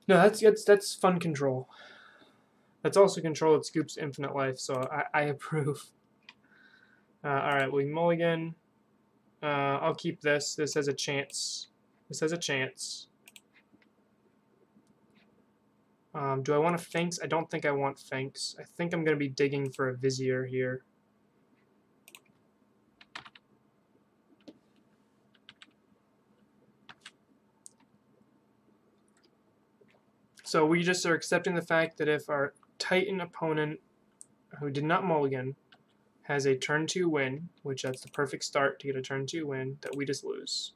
No, that's fun control. That's also control that scoops infinite life, so I approve. Alright, we mulligan. I'll keep this. This has a chance. This has a chance. Do I want a Finks? I don't think I want Finks. I think I'm going to be digging for a Vizier here. So we just are accepting the fact that if our Titan opponent, who did not mulligan, has a turn 2 win, which that's the perfect start to get a turn 2 win, that we just lose.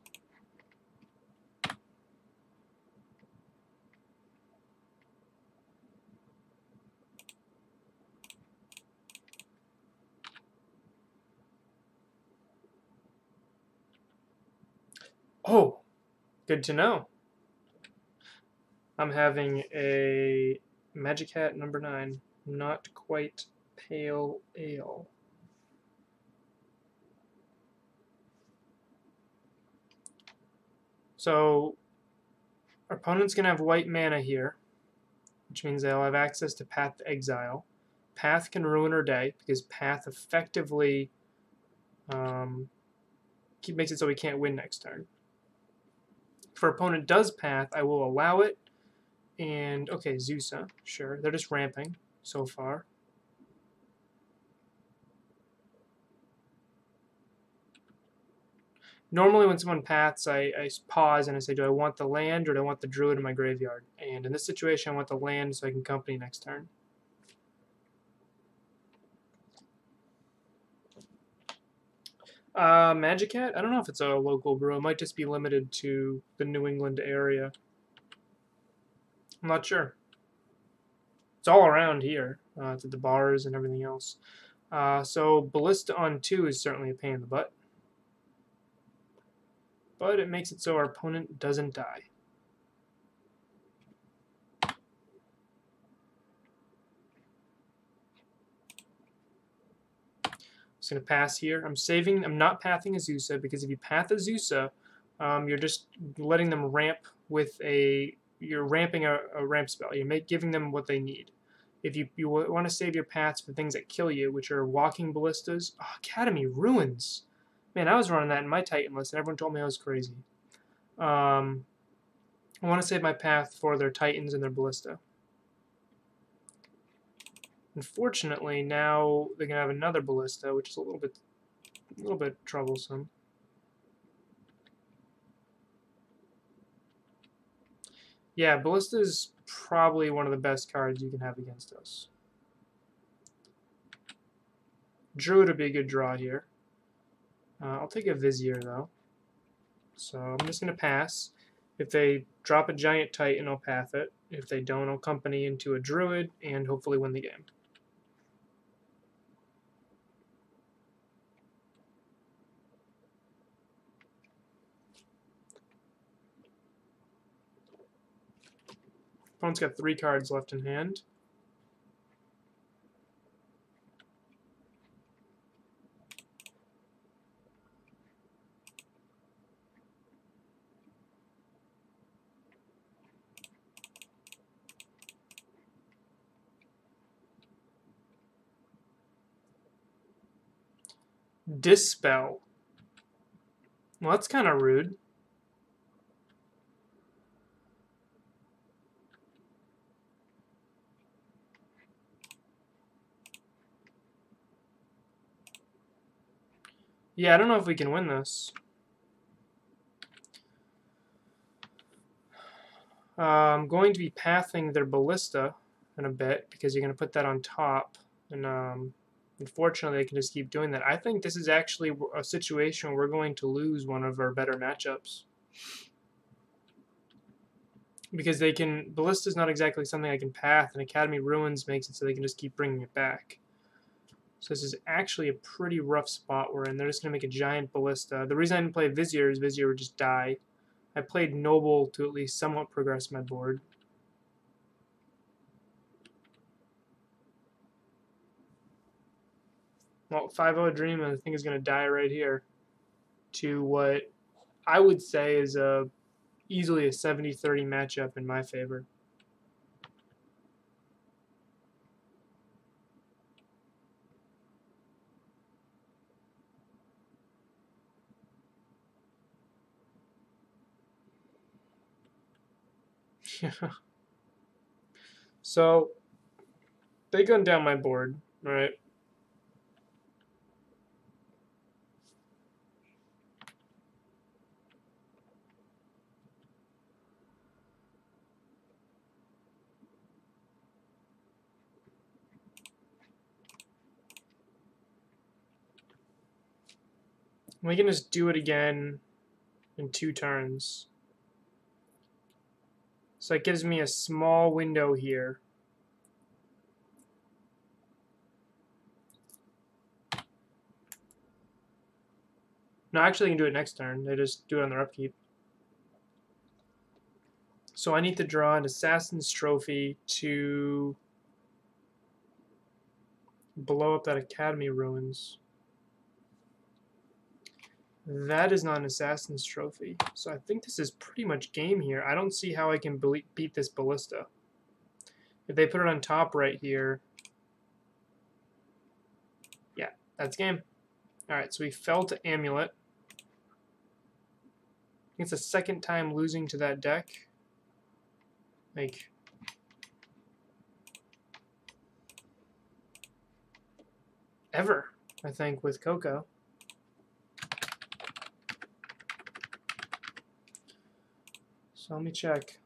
Oh, good to know. I'm having a Magic Hat number 9, not quite pale ale. So our opponent's going to have white mana here, which means they'll have access to Path to Exile. Path can ruin her day, because Path effectively makes it so we can't win next turn. If our opponent does Path, I will allow it. And, okay, Zeusa, sure. They're just ramping so far. Normally when someone paths, I pause and I say, do I want the land or do I want the druid in my graveyard? And in this situation, I want the land so I can company next turn. Magic Hat? I don't know if it's a local brew. It might just be limited to the New England area. I'm not sure. It's all around here. It's at the bars and everything else. So Ballista on 2 is certainly a pain in the butt. But it makes it so our opponent doesn't die. Just going to pass here. I'm not pathing Azusa, because if you path Azusa, you're just letting them ramp with you're ramping a ramp spell. You're giving them what they need. If you want to save your paths for things that kill you, which are walking ballistas, Academy Ruins. Man, I was running that in my Titan list, and everyone told me I was crazy. I want to save my path for their Titans and their ballista. Unfortunately, now they're gonna have another ballista, which is a little bit troublesome. Yeah, ballista is probably one of the best cards you can have against us. Druid would be a good draw here. I'll take a Vizier though. So I'm just gonna pass. If they drop a giant Titan, I'll path it. If they don't, I'll company into a Druid and hopefully win the game. Opponent's got 3 cards left in hand. Dispel. Well, that's kind of rude. Yeah, I don't know if we can win this. I'm going to be pathing their ballista in a bit, because you're going to put that on top. And unfortunately, they can just keep doing that. I think this is actually a situation where we're going to lose one of our better matchups. Because ballista is not exactly something I can path, and Academy Ruins makes it so they can just keep bringing it back. So this is actually a pretty rough spot we're in. They're just going to make a giant ballista. The reason I didn't play Vizier is Vizier would just die. I played Noble to at least somewhat progress my board. Well, 5-0 Dream, I think, is going to die right here to what I would say is easily a 70-30 matchup in my favor. So they gun down my board, right? We can just do it again in 2 turns. So it gives me a small window here. No, actually, I can do it next turn. They just do it on their upkeep. So I need to draw an Assassin's Trophy to blow up that Academy Ruins. That is not an Assassin's Trophy. So I think this is pretty much game here. I don't see how I can beat this Ballista. If they put it on top right here, yeah, that's game. Alright, so we fell to Amulet. I think it's the second time losing to that deck. Like, ever, I think, with Coco. So let me check.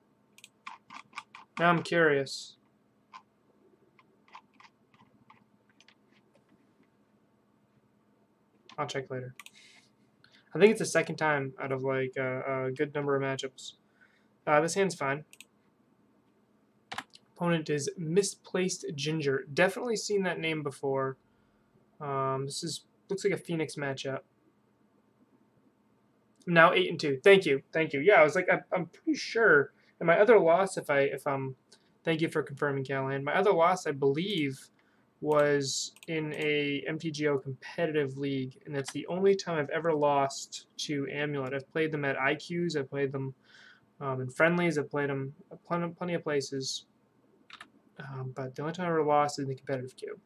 Now I'm curious. I'll check later. I think it's the second time out of like a good number of matchups. This hand's fine. Opponent is Misplaced Ginger. Definitely seen that name before. This looks like a Phoenix matchup. I'm now 8-2. Thank you, thank you. Yeah, I was like, I'm pretty sure. And my other loss, thank you for confirming, Callahan. My other loss, I believe, was in a MTGO competitive league, and that's the only time I've ever lost to Amulet. I've played them at IQs, I've played them in friendlies, I've played them plenty of places, but the only time I ever lost is in the competitive queue.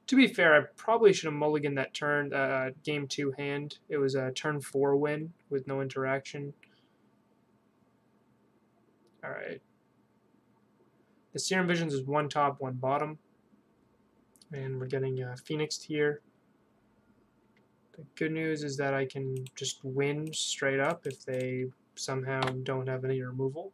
To be fair, I probably should have mulliganed that turn, game 2 hand. It was a turn 4 win with no interaction. Alright. The Serum Visions is 1 top, 1 bottom. And we're getting Phoenixed here. The good news is that I can just win straight up if they somehow don't have any removal.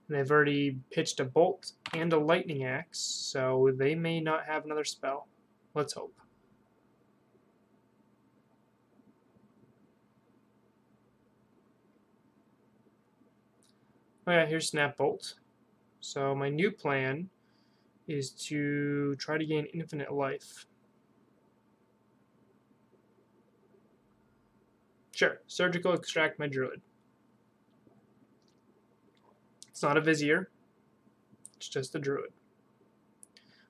And they've already pitched a Bolt and a Lightning Axe, so they may not have another spell. Let's hope. Oh yeah, here's Snap Bolt. So my new plan is to try to gain infinite life. Sure, Surgical Extract my Druid. It's not a Vizier, it's just a Druid.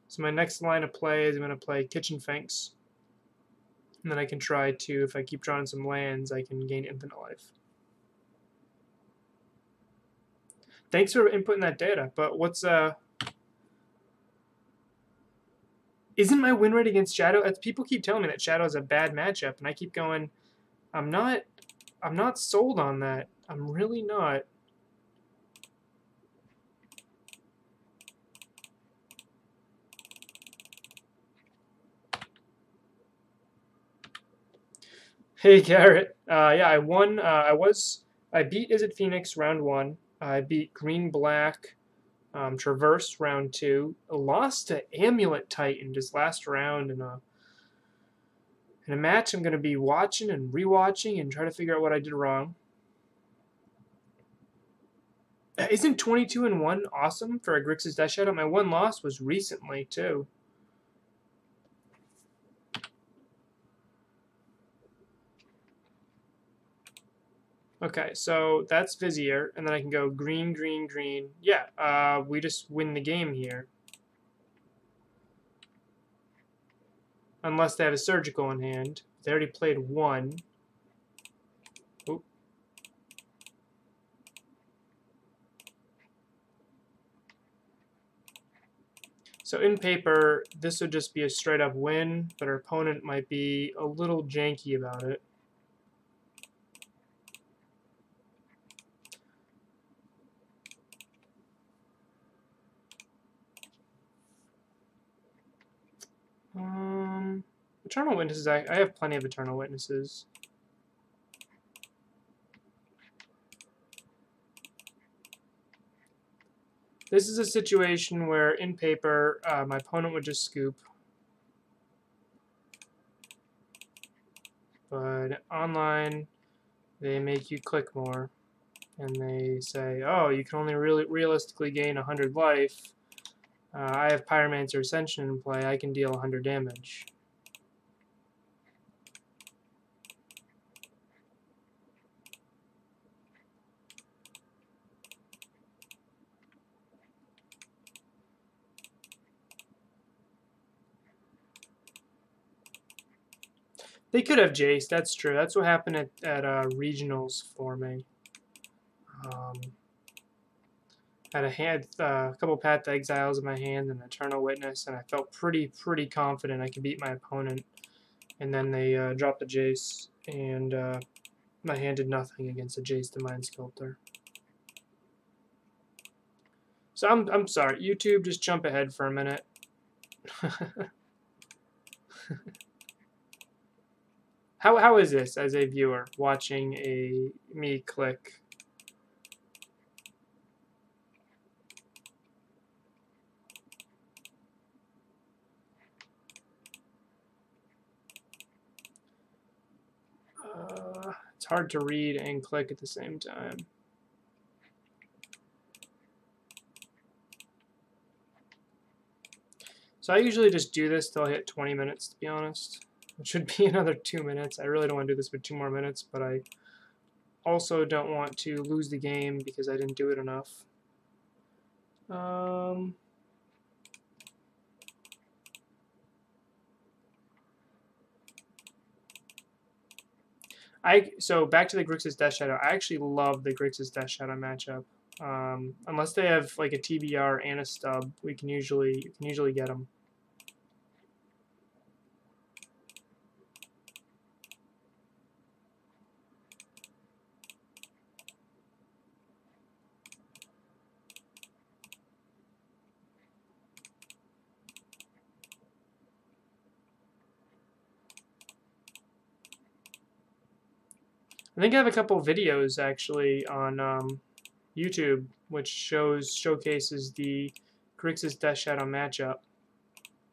So my next line of play is I'm going to play Kitchen Finks. And then I can try to, if I keep drawing some lands, I can gain infinite life. Thanks for inputting that data, but what's isn't my win rate against Shadow? People keep telling me that Shadow is a bad matchup, and I keep going, I'm not sold on that. I'm really not. Hey Garrett, yeah, I won. I beat Izzet Phoenix round 1. I beat Green Black Traverse round 2. I lost to Amulet Titan just last round in a match I'm going to be watching and rewatching and try to figure out what I did wrong. Isn't 22-1 awesome for a Grixis Death Shadow? My one loss was recently too. Okay, so that's Vizier, and then I can go green, green, green. Yeah, we just win the game here. Unless they have a Surgical in hand. They already played 1. Oop. So in paper, this would just be a straight up win, but our opponent might be a little janky about it. Eternal Witnesses, I have plenty of Eternal Witnesses. This is a situation where, in paper, my opponent would just scoop. But online, they make you click more. And they say, oh, you can only realistically gain 100 life. I have Pyromancer Ascension in play. I can deal 100 damage. They could have Jace, that's true. That's what happened at regionals for me. Had a couple Path to Exiles in my hand and Eternal Witness, and I felt pretty confident I could beat my opponent. And then they dropped the Jace, and my hand did nothing against the Jace the Mind Sculptor. So I'm sorry, YouTube, just jump ahead for a minute. How is this as a viewer watching me click? It's hard to read and click at the same time. So I usually just do this till I hit 20 minutes, to be honest. It should be another 2 minutes. I really don't want to do this for 2 more minutes, but I also don't want to lose the game because I didn't do it enough. So back to the Grixis Death Shadow. I actually love the Grixis Death Shadow matchup. Unless they have like a TBR and a stub, you can usually get them. I think I have a couple videos actually on YouTube which showcases the Grixis Death Shadow matchup.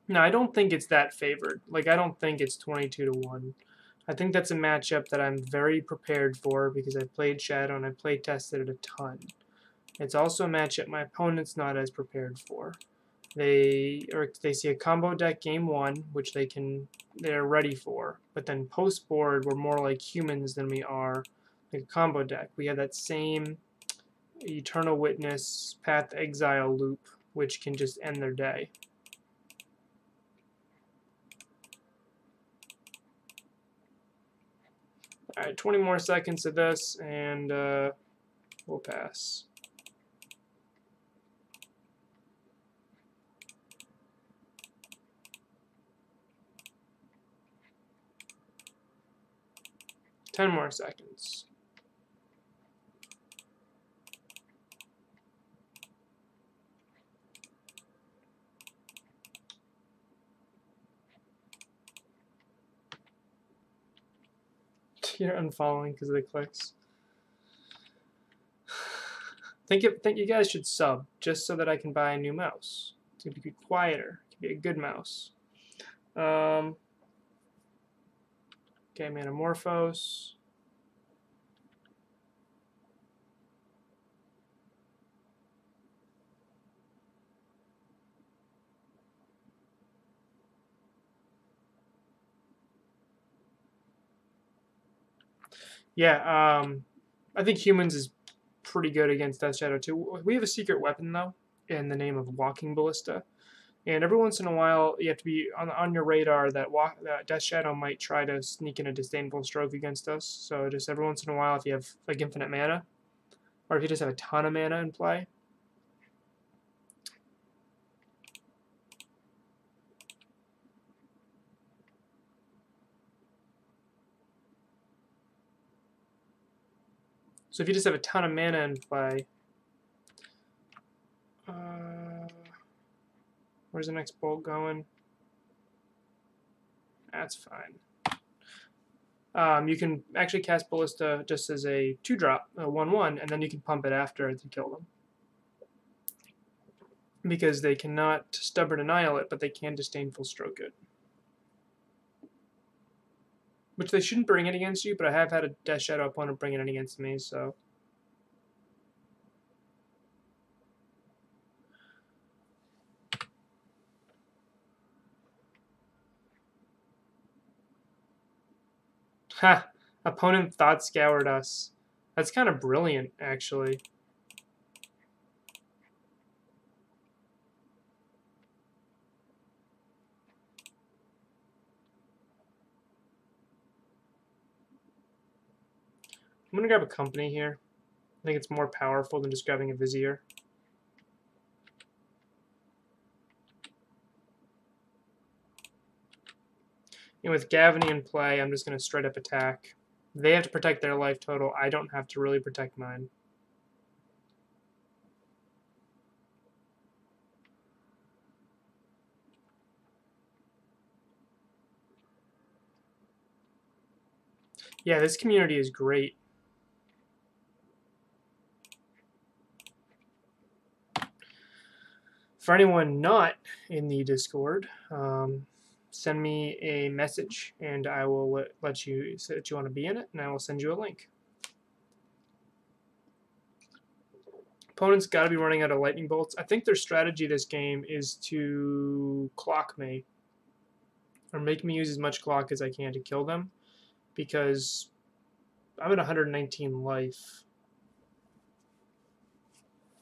No, I don't think it's that favored. Like, I don't think it's 22-1. I think that's a matchup that I'm very prepared for because I played Shadow and I play tested it a ton. It's also a matchup my opponent's not as prepared for. They see a combo deck game 1, which they're ready for. But then post board, we're more like humans than we are like a combo deck. We have that same Eternal Witness Path to Exile loop, which can just end their day. Alright, 20 more seconds of this, and we'll pass. Ten more seconds. You're unfollowing because of the clicks. Think you guys should sub just so that I can buy a new mouse. It's gonna be quieter. It can be a good mouse. Okay, Manamorphose. Yeah, I think humans is pretty good against Death Shadow too. We have a secret weapon though, in the name of Walking Ballista, and every once in a while you have to be on your radar that Death Shadow might try to sneak in a disdainful stroke against us. So just every once in a while, if you have like infinite mana, or if you just have a ton of mana in play. So if you just have a ton of mana in play, where's the next bolt going? That's fine. You can actually cast Ballista just as a 2-drop, a 1/1, and then you can pump it after to kill them. Because they cannot Stubborn Annihilate it, but they can Disdainful Stroke it. Which they shouldn't bring it against you, but I have had a Death Shadow opponent bring it in against me, so... Ha! Opponent Thought Scoured us. That's kind of brilliant, actually. I'm going to grab a Company here. I think it's more powerful than just grabbing a Vizier. And with Gavany in play, I'm just going to straight up attack. They have to protect their life total. I don't have to really protect mine. Yeah, this community is great. For anyone not in the Discord, send me a message and I will let you say that you want to be in it, and I will send you a link. Opponent's got to be running out of lightning bolts. I think their strategy this game is to clock me, or make me use as much clock as I can to kill them, because I'm at 119 life.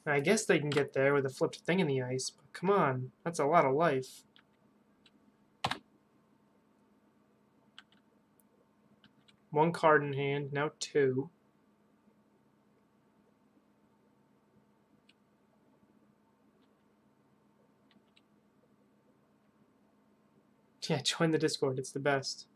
And I guess they can get there with a flipped thing in the ice, but come on, that's a lot of life. One card in hand, now two. Yeah, join the Discord, it's the best.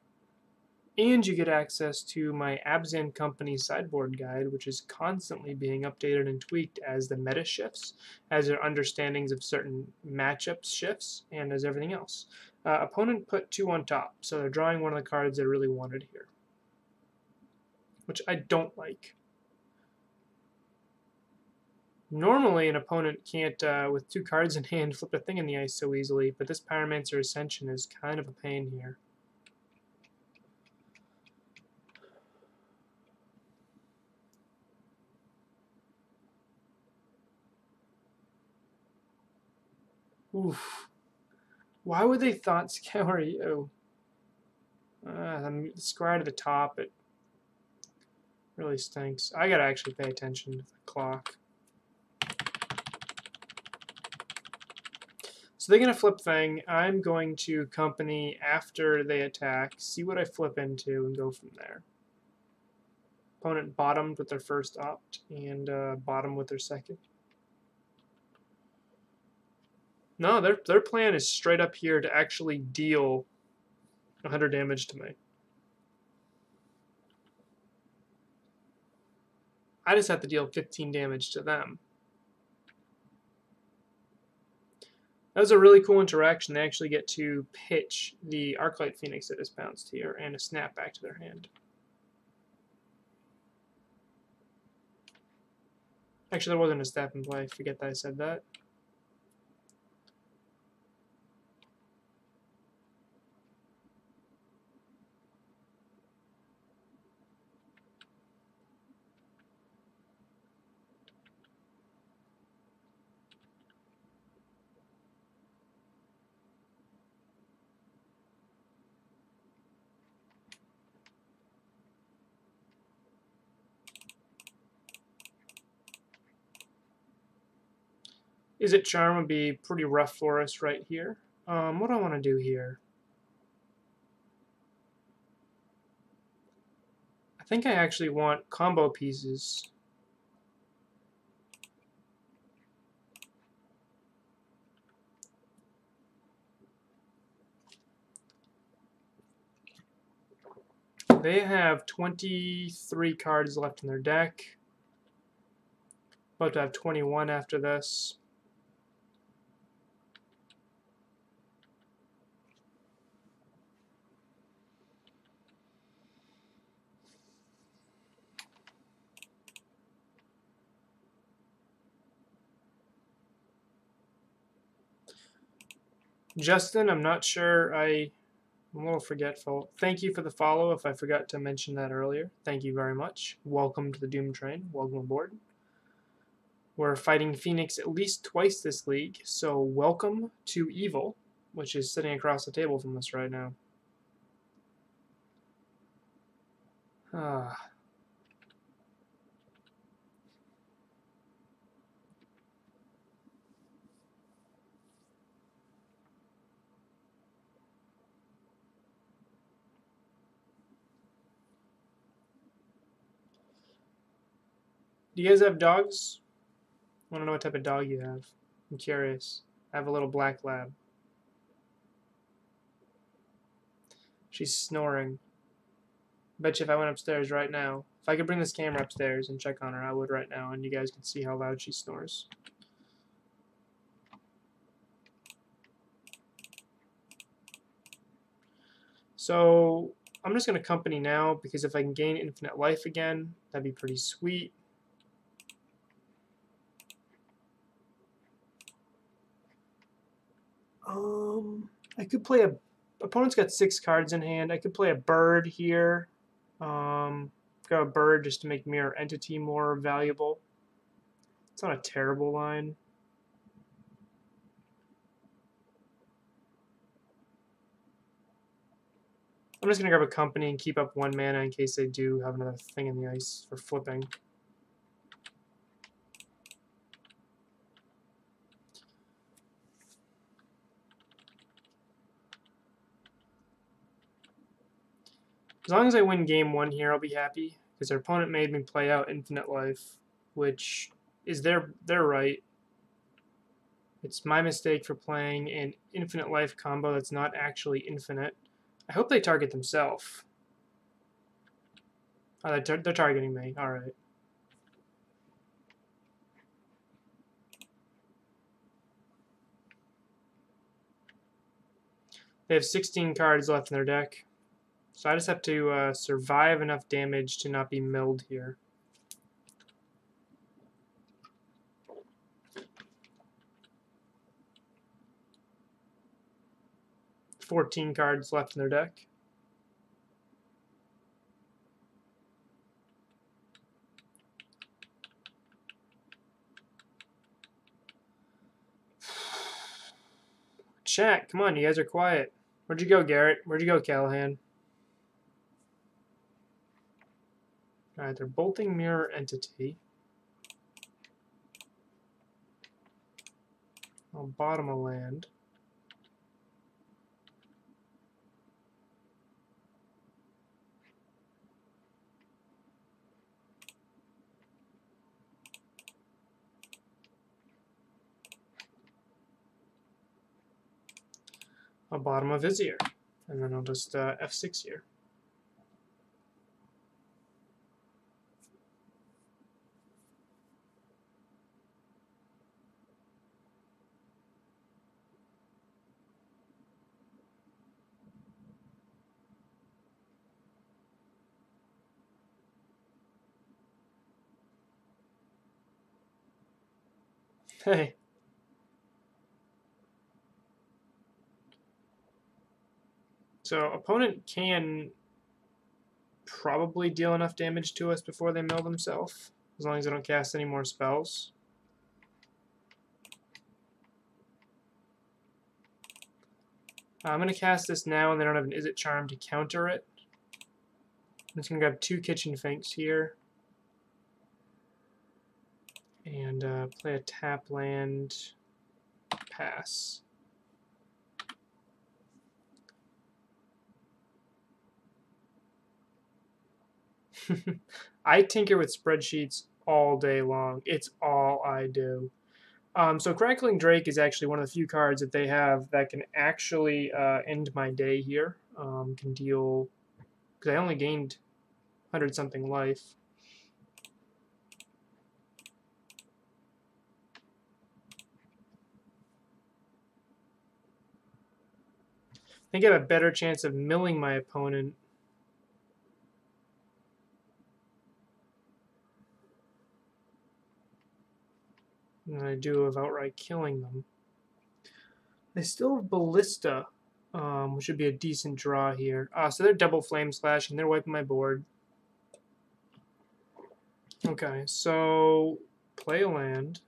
And you get access to my Abzan Company sideboard guide, which is constantly being updated and tweaked as the meta shifts, as their understandings of certain matchups shifts, and as everything else. Opponent put 2 on top, so they're drawing one of the cards they really wanted here, which I don't like. Normally, an opponent can't, with 2 cards in hand, flip a thing in the ice so easily, but this Pyromancer Ascension is kind of a pain here. Oof. Why would they Thought Scour you? The square to the top, it really stinks. I gotta actually pay attention to the clock. So they're gonna flip thing. I'm going to Company after they attack, see what I flip into, and go from there. Opponent bottomed with their first opt, and bottom with their second. No, their plan is straight up here to actually deal 100 damage to me. I just have to deal 15 damage to them. That was a really cool interaction. They actually get to pitch the Izzet Phoenix that is bounced here and a snap back to their hand. Actually, there wasn't a snap in play. Forget that I said that. Izzet Charm would be pretty rough for us right here. What do I want to do here? I think I actually want combo pieces. They have 23 cards left in their deck. About to have 21 after this. Justin, I'm not sure. I'm a little forgetful. Thank you for the follow if I forgot to mention that earlier. Thank you very much. Welcome to the Doom Train. Welcome aboard. We're fighting Phoenix at least twice this league, so welcome to Evil, which is sitting across the table from us right now. Ah. Do you guys have dogs? I want to know what type of dog you have. I'm curious. I have a little black lab. She's snoring. Bet you if I went upstairs right now, if I could bring this camera upstairs and check on her, I would right now, and you guys could see how loud she snores. So I'm just going to company now, because if I can gain infinite life again, that'd be pretty sweet. I could play a... Opponent's got 6 cards in hand. I could play a bird here. Go a bird just to make Mirror Entity more valuable. It's not a terrible line. I'm just going to grab a company and keep up 1 mana in case they do have another thing in the ice for flipping. As long as I win game 1 here, I'll be happy, because their opponent made me play out infinite life, which is their right. It's my mistake for playing an infinite life combo that's not actually infinite. I hope they target themselves. Oh, they're targeting me. All right. They have 16 cards left in their deck. So I just have to survive enough damage to not be milled here. "14 cards left in their deck. Chat, come on, you guys are quiet. Where'd you go, Garrett? Where'd you go, Callahan? Alright, they're bolting Mirror Entity. I'll bottom a land. I'll bottom a Vizier. And then I'll just F6 here. Hey. So opponent can probably deal enough damage to us before they mill themselves, as long as they don't cast any more spells. I'm going to cast this now, and they don't have an Izzet Charm to counter it. I'm just going to grab 2 Kitchen Finks here. And play a tap land, pass. I tinker with spreadsheets all day long. It's all I do. So Crackling Drake is actually one of the few cards that they have that can actually end my day here. Can deal, because I only gained 100-something life. I think I have a better chance of milling my opponent than I do of outright killing them. They still have Ballista, which would be a decent draw here. So they're double Flame Slashing. They're wiping my board. Okay, so play a land.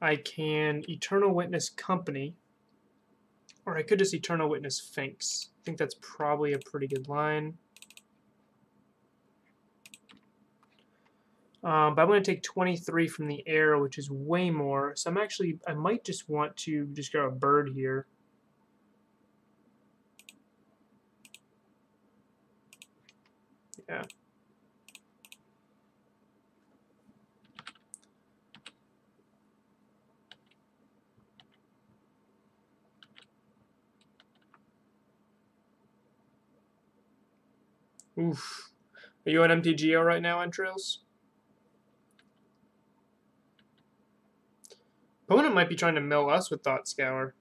I can Eternal Witness Company, or I could just Eternal Witness Sphinx. I think that's probably a pretty good line. But I'm going to take 23 from the air, which is way more. So I might just want to just go a bird here. Yeah. Oof. Are you on MTGO right now, Entrails? Opponent might be trying to mill us with Thought Scour.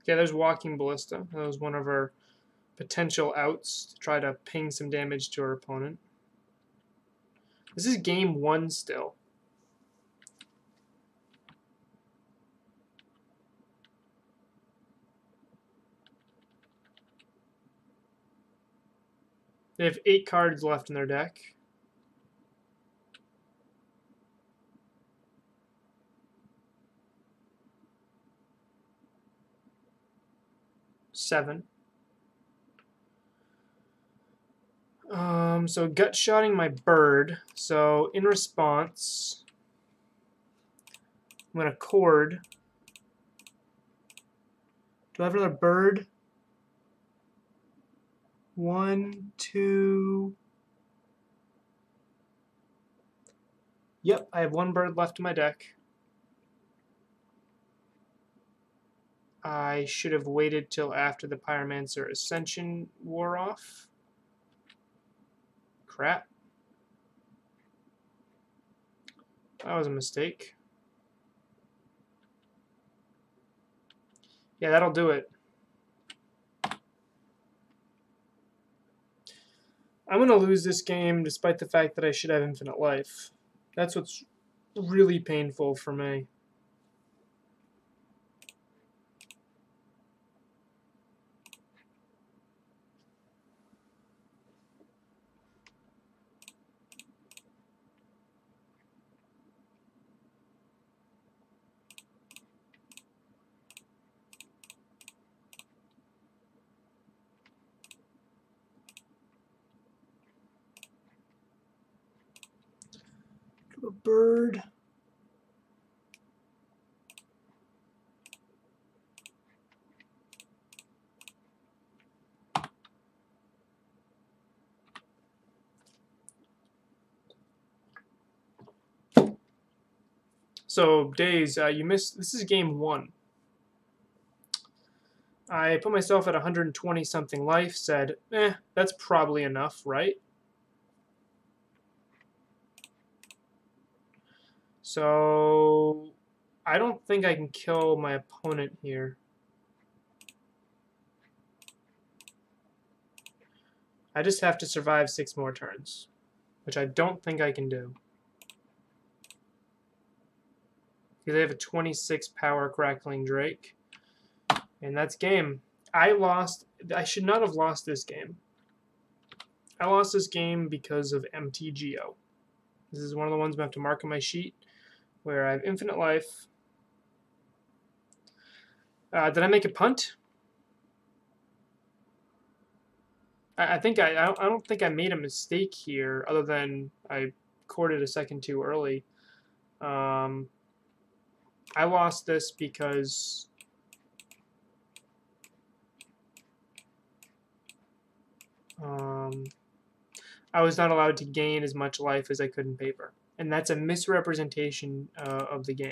Okay, there's Walking Ballista. That was one of our potential outs to try to ping some damage to our opponent. This is game 1 still. They have 8 cards left in their deck. Seven. So gut shotting my bird. So in response, I'm gonna cord. Do I have another bird? 1, 2. Yep, I have 1 bird left in my deck. I should have waited till after the Pyromancer Ascension wore off. Crap. That was a mistake. Yeah, that'll do it. I'm going to lose this game despite the fact that I should have infinite life. That's what's really painful for me. A bird. So, Days, you missed. This is game 1. I put myself at 120 something life, said, that's probably enough, right? So, I don't think I can kill my opponent here. I just have to survive 6 more turns, which I don't think I can do. Because I have a 26 power Crackling Drake. And that's game. I should not have lost this game. I lost this game because of MTGO. This is one of the ones I have to mark on my sheet where I have infinite life. Did I make a punt? I don't think I made a mistake here, other than I corded a second too early. I lost this because I was not allowed to gain as much life as I could in paper, and that's a misrepresentation of the game.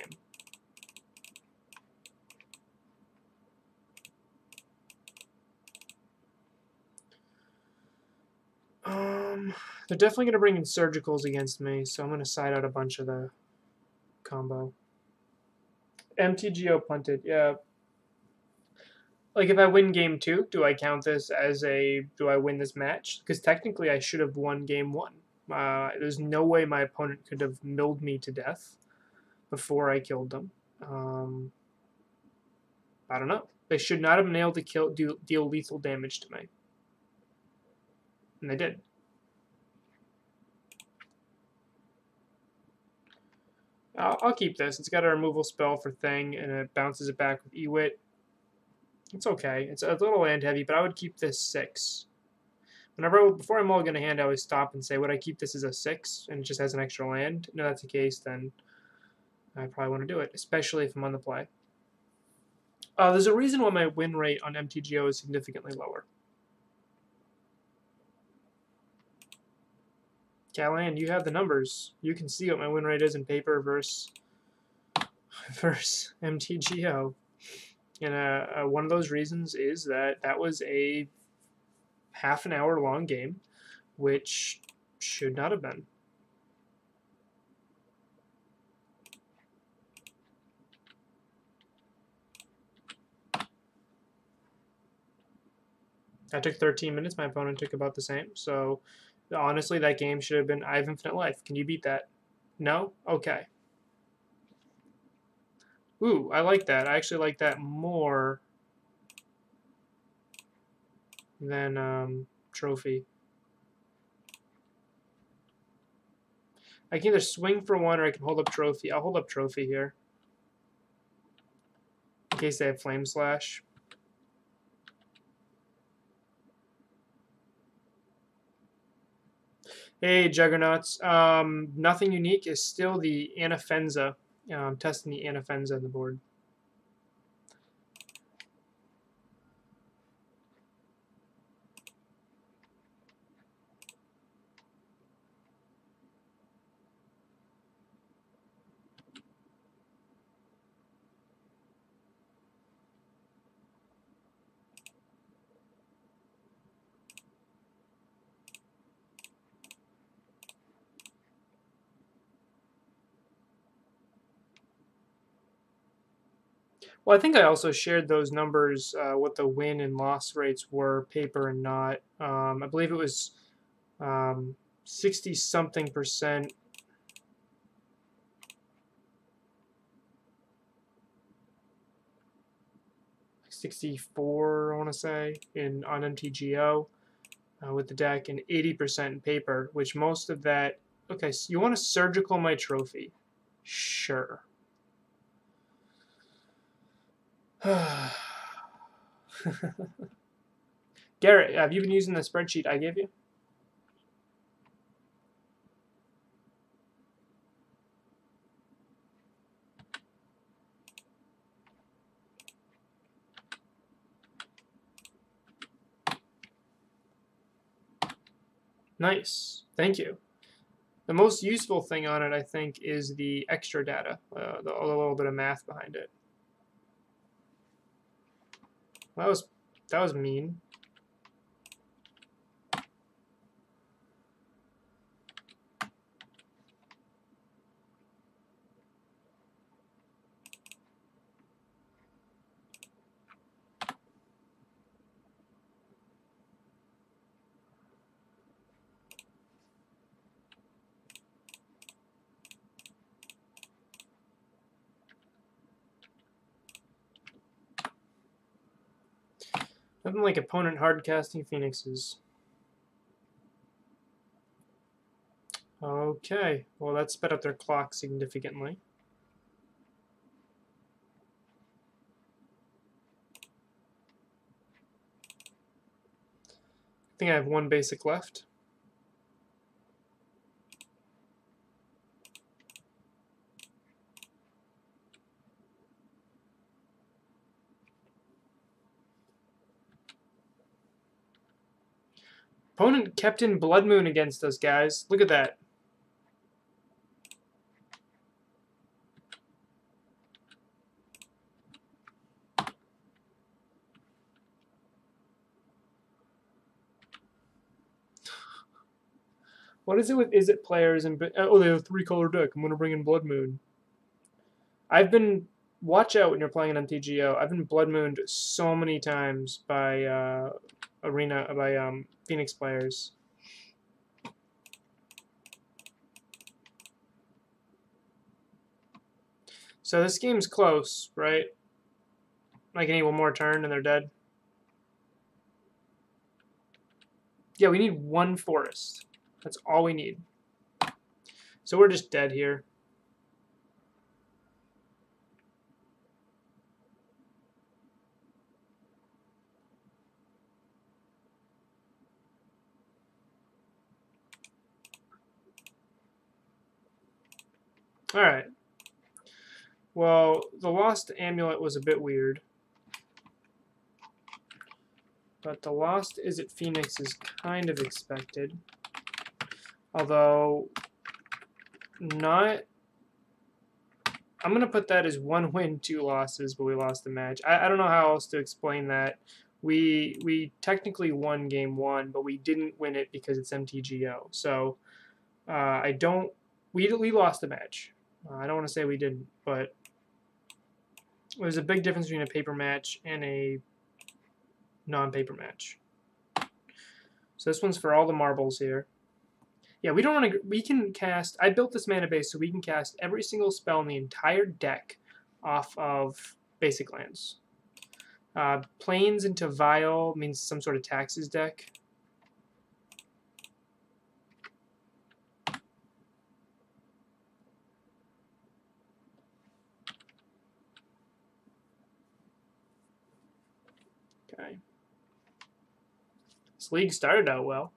They're definitely going to bring in surgicals against me, so I'm going to side out a bunch of the combo. MTGO punted, yeah. Like, if I win game 2, do I count this as do I win this match? Because technically I should have won game 1. There's no way my opponent could have milled me to death before I killed them. I don't know. They should not have been able to deal lethal damage to me. And they did. I'll keep this. It's got a removal spell for Thing, and it bounces it back with Ewit. It's okay. It's a little land heavy, but I would keep this 6. Before I mulligan a hand, I always stop and say, would I keep this as a 6? And it just has an extra land. No, that's the case, then I probably want to do it, especially if I'm on the play. There's a reason why my win rate on MTGO is significantly lower. Callahan, you have the numbers. You can see what my win rate is in paper versus MTGO. And one of those reasons is that was a half an hour long game, which should not have been. I took 13 minutes. My opponent took about the same. So, honestly, that game should have been, I have infinite life. Can you beat that? No? Okay. Ooh, I like that. I actually like that more than Trophy. I can either swing for 1 or I can hold up Trophy. I'll hold up Trophy here, in case they have Flame Slash. Hey, Juggernauts. Nothing unique is still the Anafenza. Testing the Anafenza on the board. Well, I think I also shared those numbers, what the win and loss rates were, paper and not. I believe it was 60-something percent. 64, I want to say, on MTGO with the deck, and 80% in paper, which most of that... Okay, so you want to surgical my Trophy. Sure. Garrett, have you been using the spreadsheet I gave you? Nice. Thank you. The most useful thing on it, I think, is the extra data, a little bit of math behind it. That was mean. Nothing like opponent hard-casting Phoenixes. Okay, well that sped up their clock significantly. I think I have 1 basic left. Opponent kept in Blood Moon against us, guys. Look at that. What is it with Izzet players and oh, they have a 3-color deck. I'm gonna bring in Blood Moon. Watch out when you're playing an MTGO. I've been Blood Mooned so many times by Phoenix players. So this game's close, right? Like, I need one more turn and they're dead. Yeah, we need one forest. That's all we need. So we're just dead here. Alright. Well, the lost amulet was a bit weird. But the lost Izzet Phoenix is kind of expected. Although, not... I'm going to put that as 1 win, 2 losses, but we lost the match. I don't know how else to explain that. We technically won game 1, but we didn't win it because it's MTGO. So, we lost the match. I don't want to say we didn't, but there's a big difference between a paper match and a non-paper match. So this one's for all the marbles here. Yeah, we don't want to. We can cast. I built this mana base so we can cast every single spell in the entire deck off of basic lands. Plains into Vial means some sort of taxes deck. Okay. This league started out well.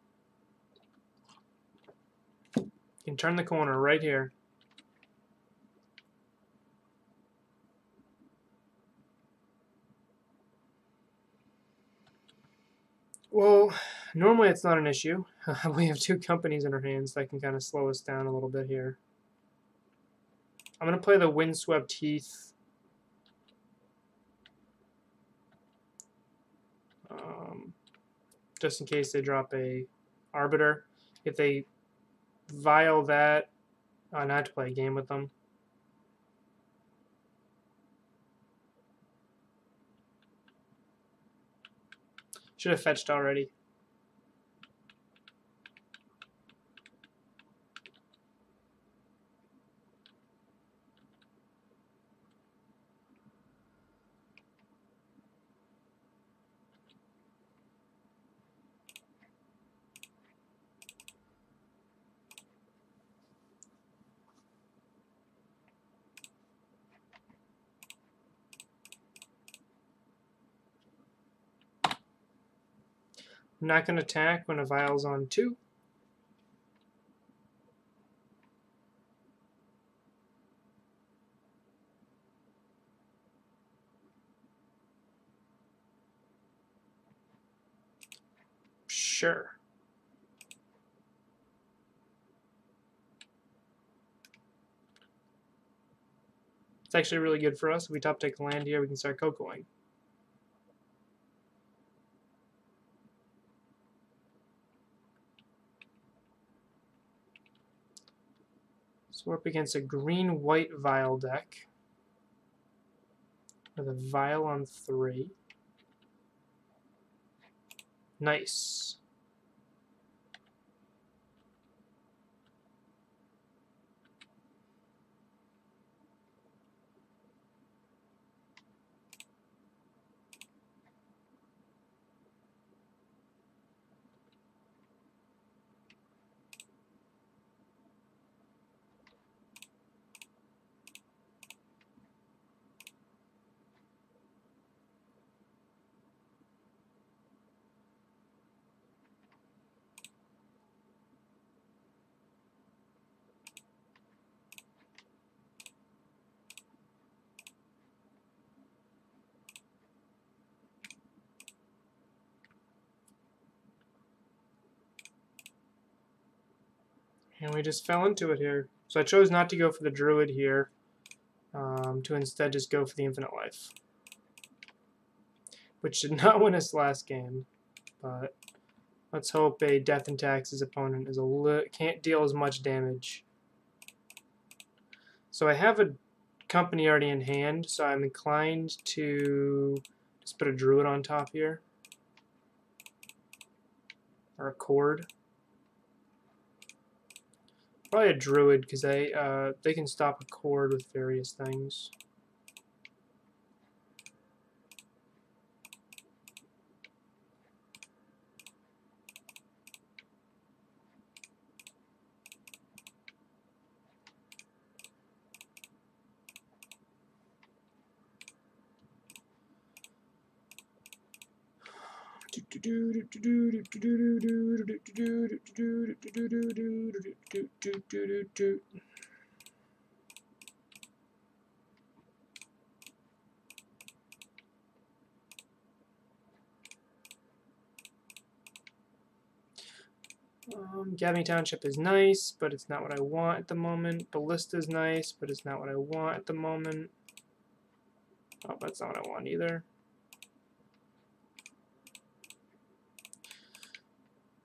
You can turn the corner right here. Well, normally it's not an issue. We have 2 companies in our hands that can kind of slow us down a little bit here. I'm going to play the Windswept Heath. Just in case they drop a Arbiter. If they vial that, not have to play a game with them. Should have fetched already. I'm not going to attack when a vial's on 2. Sure. It's actually really good for us. If we top take a land here, we can start cocoaing. So we're up against a green-white vial deck with a vial on 3. Nice. And we just fell into it here. So I chose not to go for the Druid here, to instead just go for the Infinite Life. Which did not win us last game, but let's hope a Death and Taxes opponent is can't deal as much damage. So I have a company already in hand, so I'm inclined to just put a Druid on top here. Or a Cord. Probably a druid because they can stop a chord with various things. Gabney Township is nice, but it's not what I want at the moment. Ballista is nice, but it's not what I want at the moment. Oh, that's not what I want either.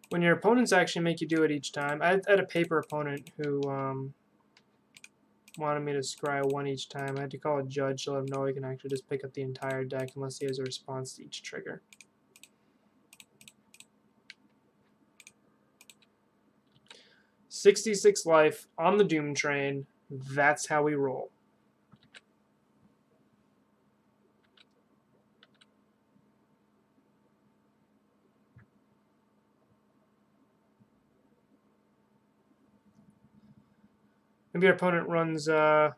When your opponents actually make you do it each time. I had a paper opponent who wanted me to scry one each time. I had to call a judge to let him know he can actually just pick up the entire deck unless he has a response to each trigger. $66 life on the Doom Train. That's how we roll. Maybe our opponent runs Ulamog,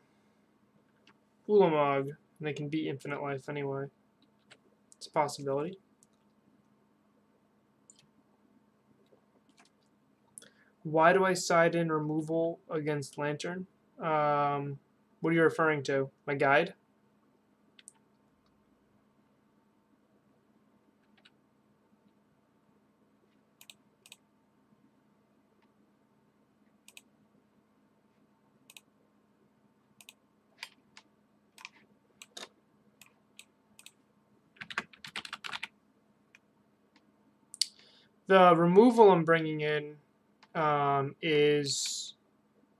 and they can beat Infinite Life anyway. It's a possibility. Why do I side in removal against Lantern? What are you referring to? My guide? The removal I'm bringing in is,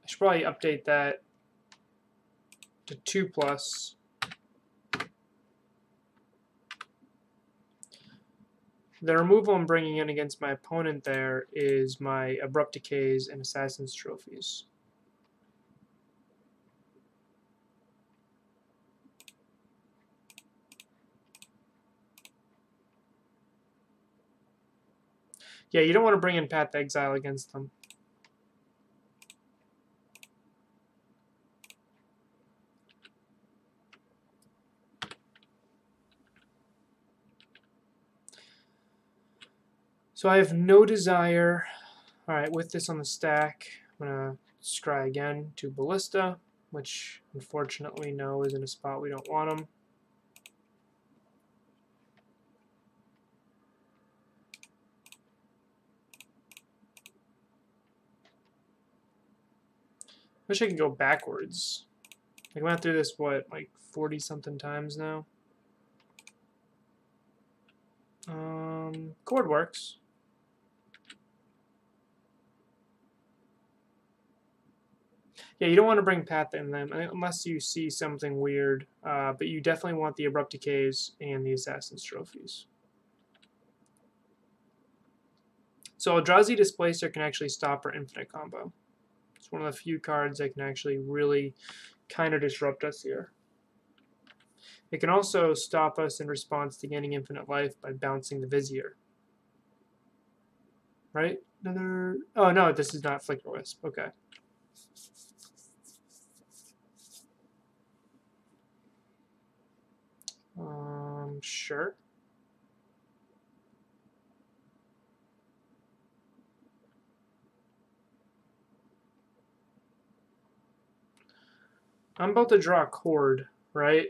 I should probably update that to 2+. The removal I'm bringing in against my opponent there is my Abrupt Decays and Assassin's Trophies. Yeah, you don't want to bring in Path to Exile against them. So I have no desire. Alright, with this on the stack, I'm going to scry again to Ballista, which unfortunately no is in a spot we don't want them. Wish I could go backwards. I went through this, what, like 40-something times now? Chord works. Yeah, you don't want to bring Path in them unless you see something weird, but you definitely want the Abrupt Decays and the Assassin's Trophies. So Eldrazi Displacer can actually stop our Infinite combo. It's one of the few cards that can actually really kind of disrupt us here. It can also stop us in response to gaining Infinite Life by bouncing the Vizier. Right? Another... Oh, no, this is not Flicker Wisp. Okay. Sure. I'm about to draw a chord, right?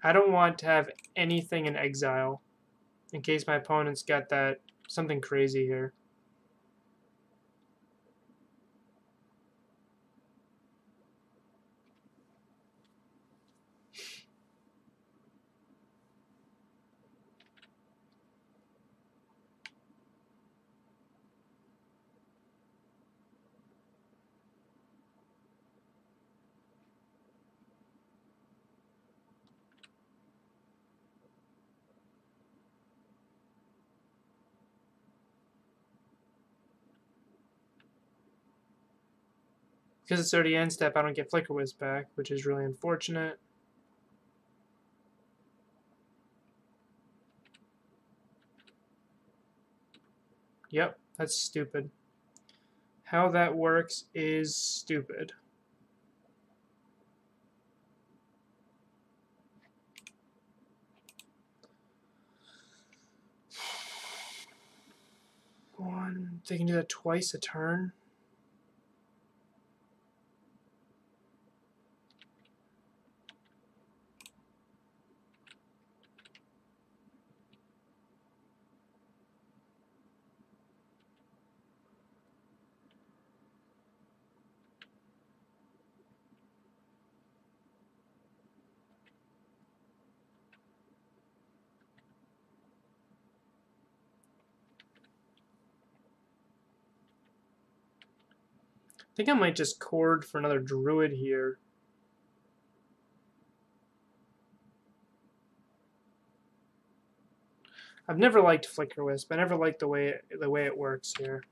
I don't want to have anything in exile in case my opponent's got that something crazy here. Because it's already end step, I don't get Flicker Wisp back, which is really unfortunate. Yep, that's stupid. How that works is stupid. They can do that twice a turn. I think I might just chord for another Druid here. I've never liked Flicker Wisp. I never liked the way it works here.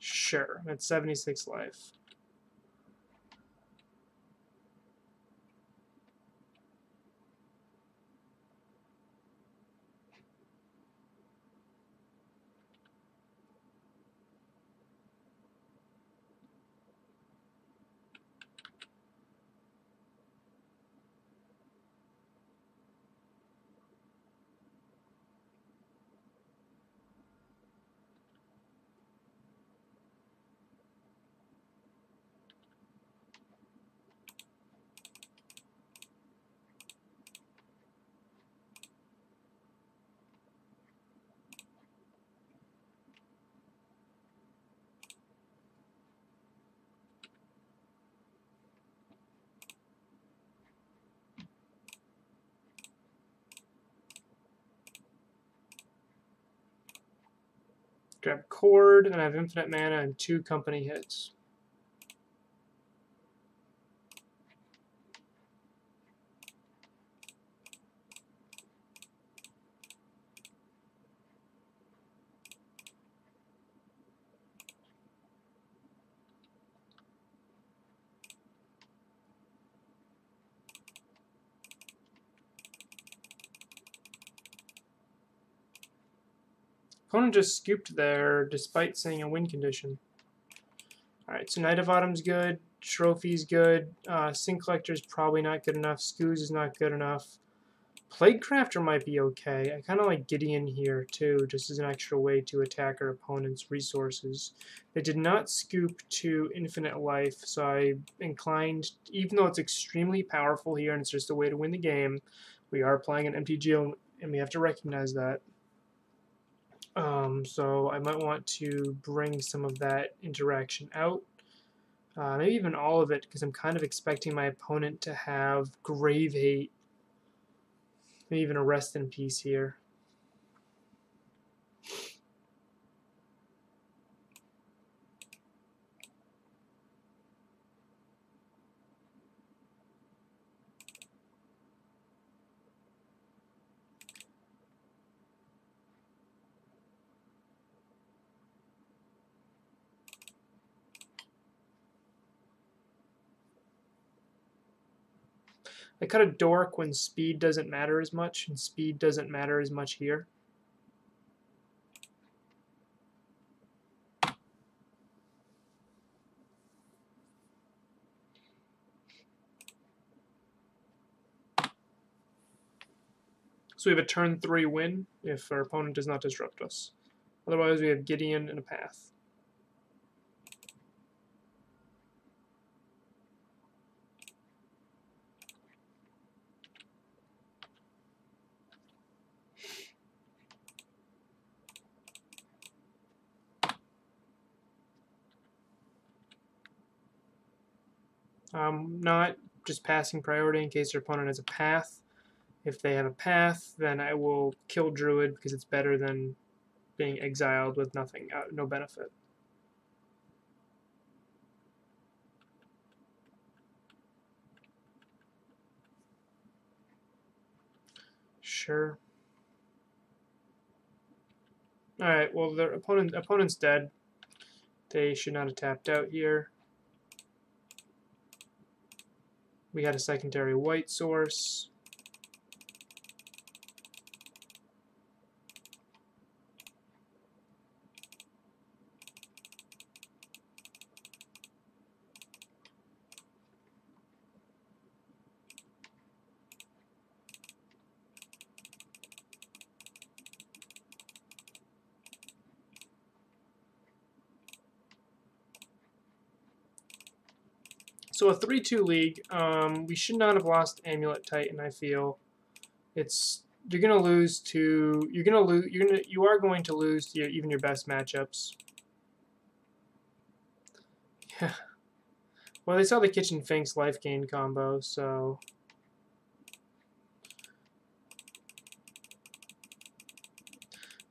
Sure, that's 76 life. Grab Chord, and I have infinite mana and 2 company hits. Opponent just scooped there despite saying a win condition. Alright, so Knight of Autumn's good, Trophy's good, Sin Collector's probably not good enough, Scooz is not good enough. Plague Crafter might be okay. I kind of like Gideon here too, just as an extra way to attack our opponent's resources. They did not scoop to infinite life, so I inclined, even though it's extremely powerful here and it's just a way to win the game, we are playing an MTGO and we have to recognize that. So I might want to bring some of that interaction out. Maybe even all of it, because I'm kind of expecting my opponent to have Grave Hate. Maybe even a Rest in Peace here. I cut a Dork when speed doesn't matter as much, and speed doesn't matter as much here. So we have a turn 3 win if our opponent does not disrupt us. Otherwise, we have Gideon and a path. Not just passing priority in case your opponent has a path. If they have a path, then I will kill Druid because it's better than being exiled with nothing, no benefit. Sure. All right. Well, their opponent's dead. They should not have tapped out here. We had a secondary white source. So a 3-2 league. We should not have lost Amulet Titan. I feel you're gonna lose to you are going to lose to even your best matchups. Yeah. Well, they saw the Kitchen Finks life gain combo, so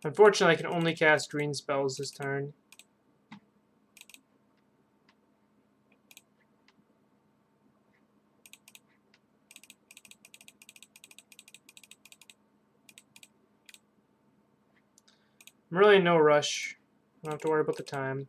unfortunately I can only cast green spells this turn. I'm really in no rush. I don't have to worry about the time.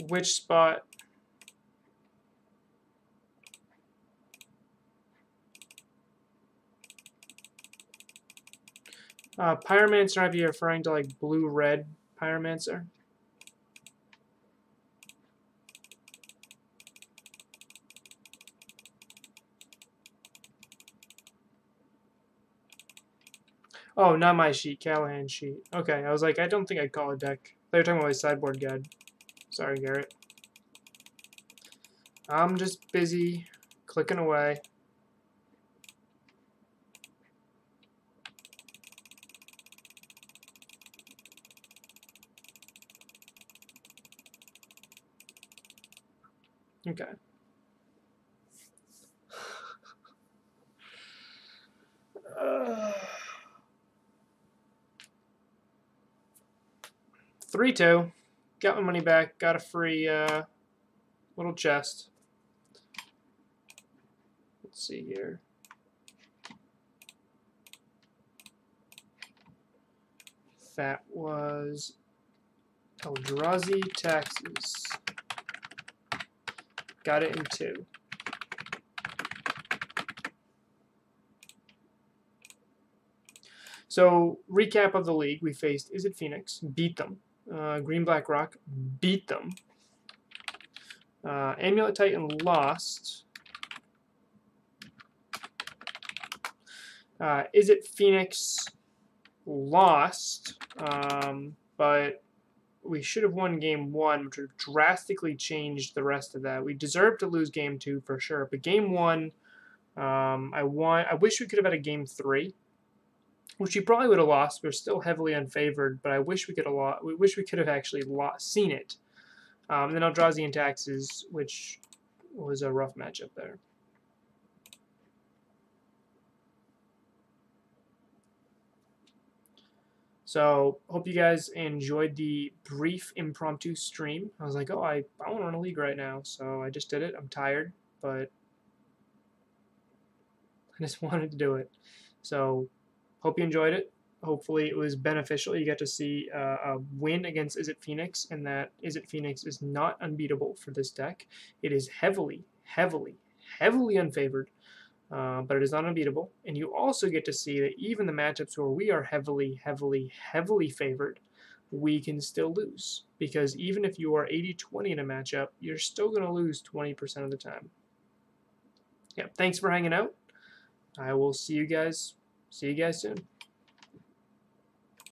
Which spot? Pyromancer, are you referring to like blue-red Pyromancer? Oh, not my sheet, Callahan's sheet. Okay, I was like, I don't think I'd call a deck. They were talking about my sideboard guide. Sorry, Garrett. I'm just busy clicking away. Okay. Uh, 3-2. Got my money back. Got a free little chest. Let's see here. That was Eldrazi Taxes. Got it in 2. So, recap of the league. We faced Izzet Phoenix, beat them. Green Black Rock, beat them. Amulet Titan lost. Izzet Phoenix lost, but we should have won game 1, which would have drastically changed the rest of that. We deserved to lose game 2 for sure, but game 1, I won. I wish we could have had a game 3, which we probably would have lost. We're still heavily unfavored, but I wish we could have lost. We wish we could have actually seen it. And then Eldrazi Taxes, which was a rough matchup there. So, hope you guys enjoyed the brief impromptu stream. I was like, oh, I want to run a league right now, so I just did it. I'm tired, but I just wanted to do it. So, hope you enjoyed it. Hopefully it was beneficial. You get to see a win against Izzet Phoenix, and that Izzet Phoenix is not unbeatable for this deck. It is heavily, heavily, heavily unfavored, but it is not unbeatable. And you also get to see that even the matchups where we are heavily, heavily, heavily favored, we can still lose. Because even if you are 80-20 in a matchup, you're still going to lose 20% of the time. Yeah, thanks for hanging out. I will see you guys soon.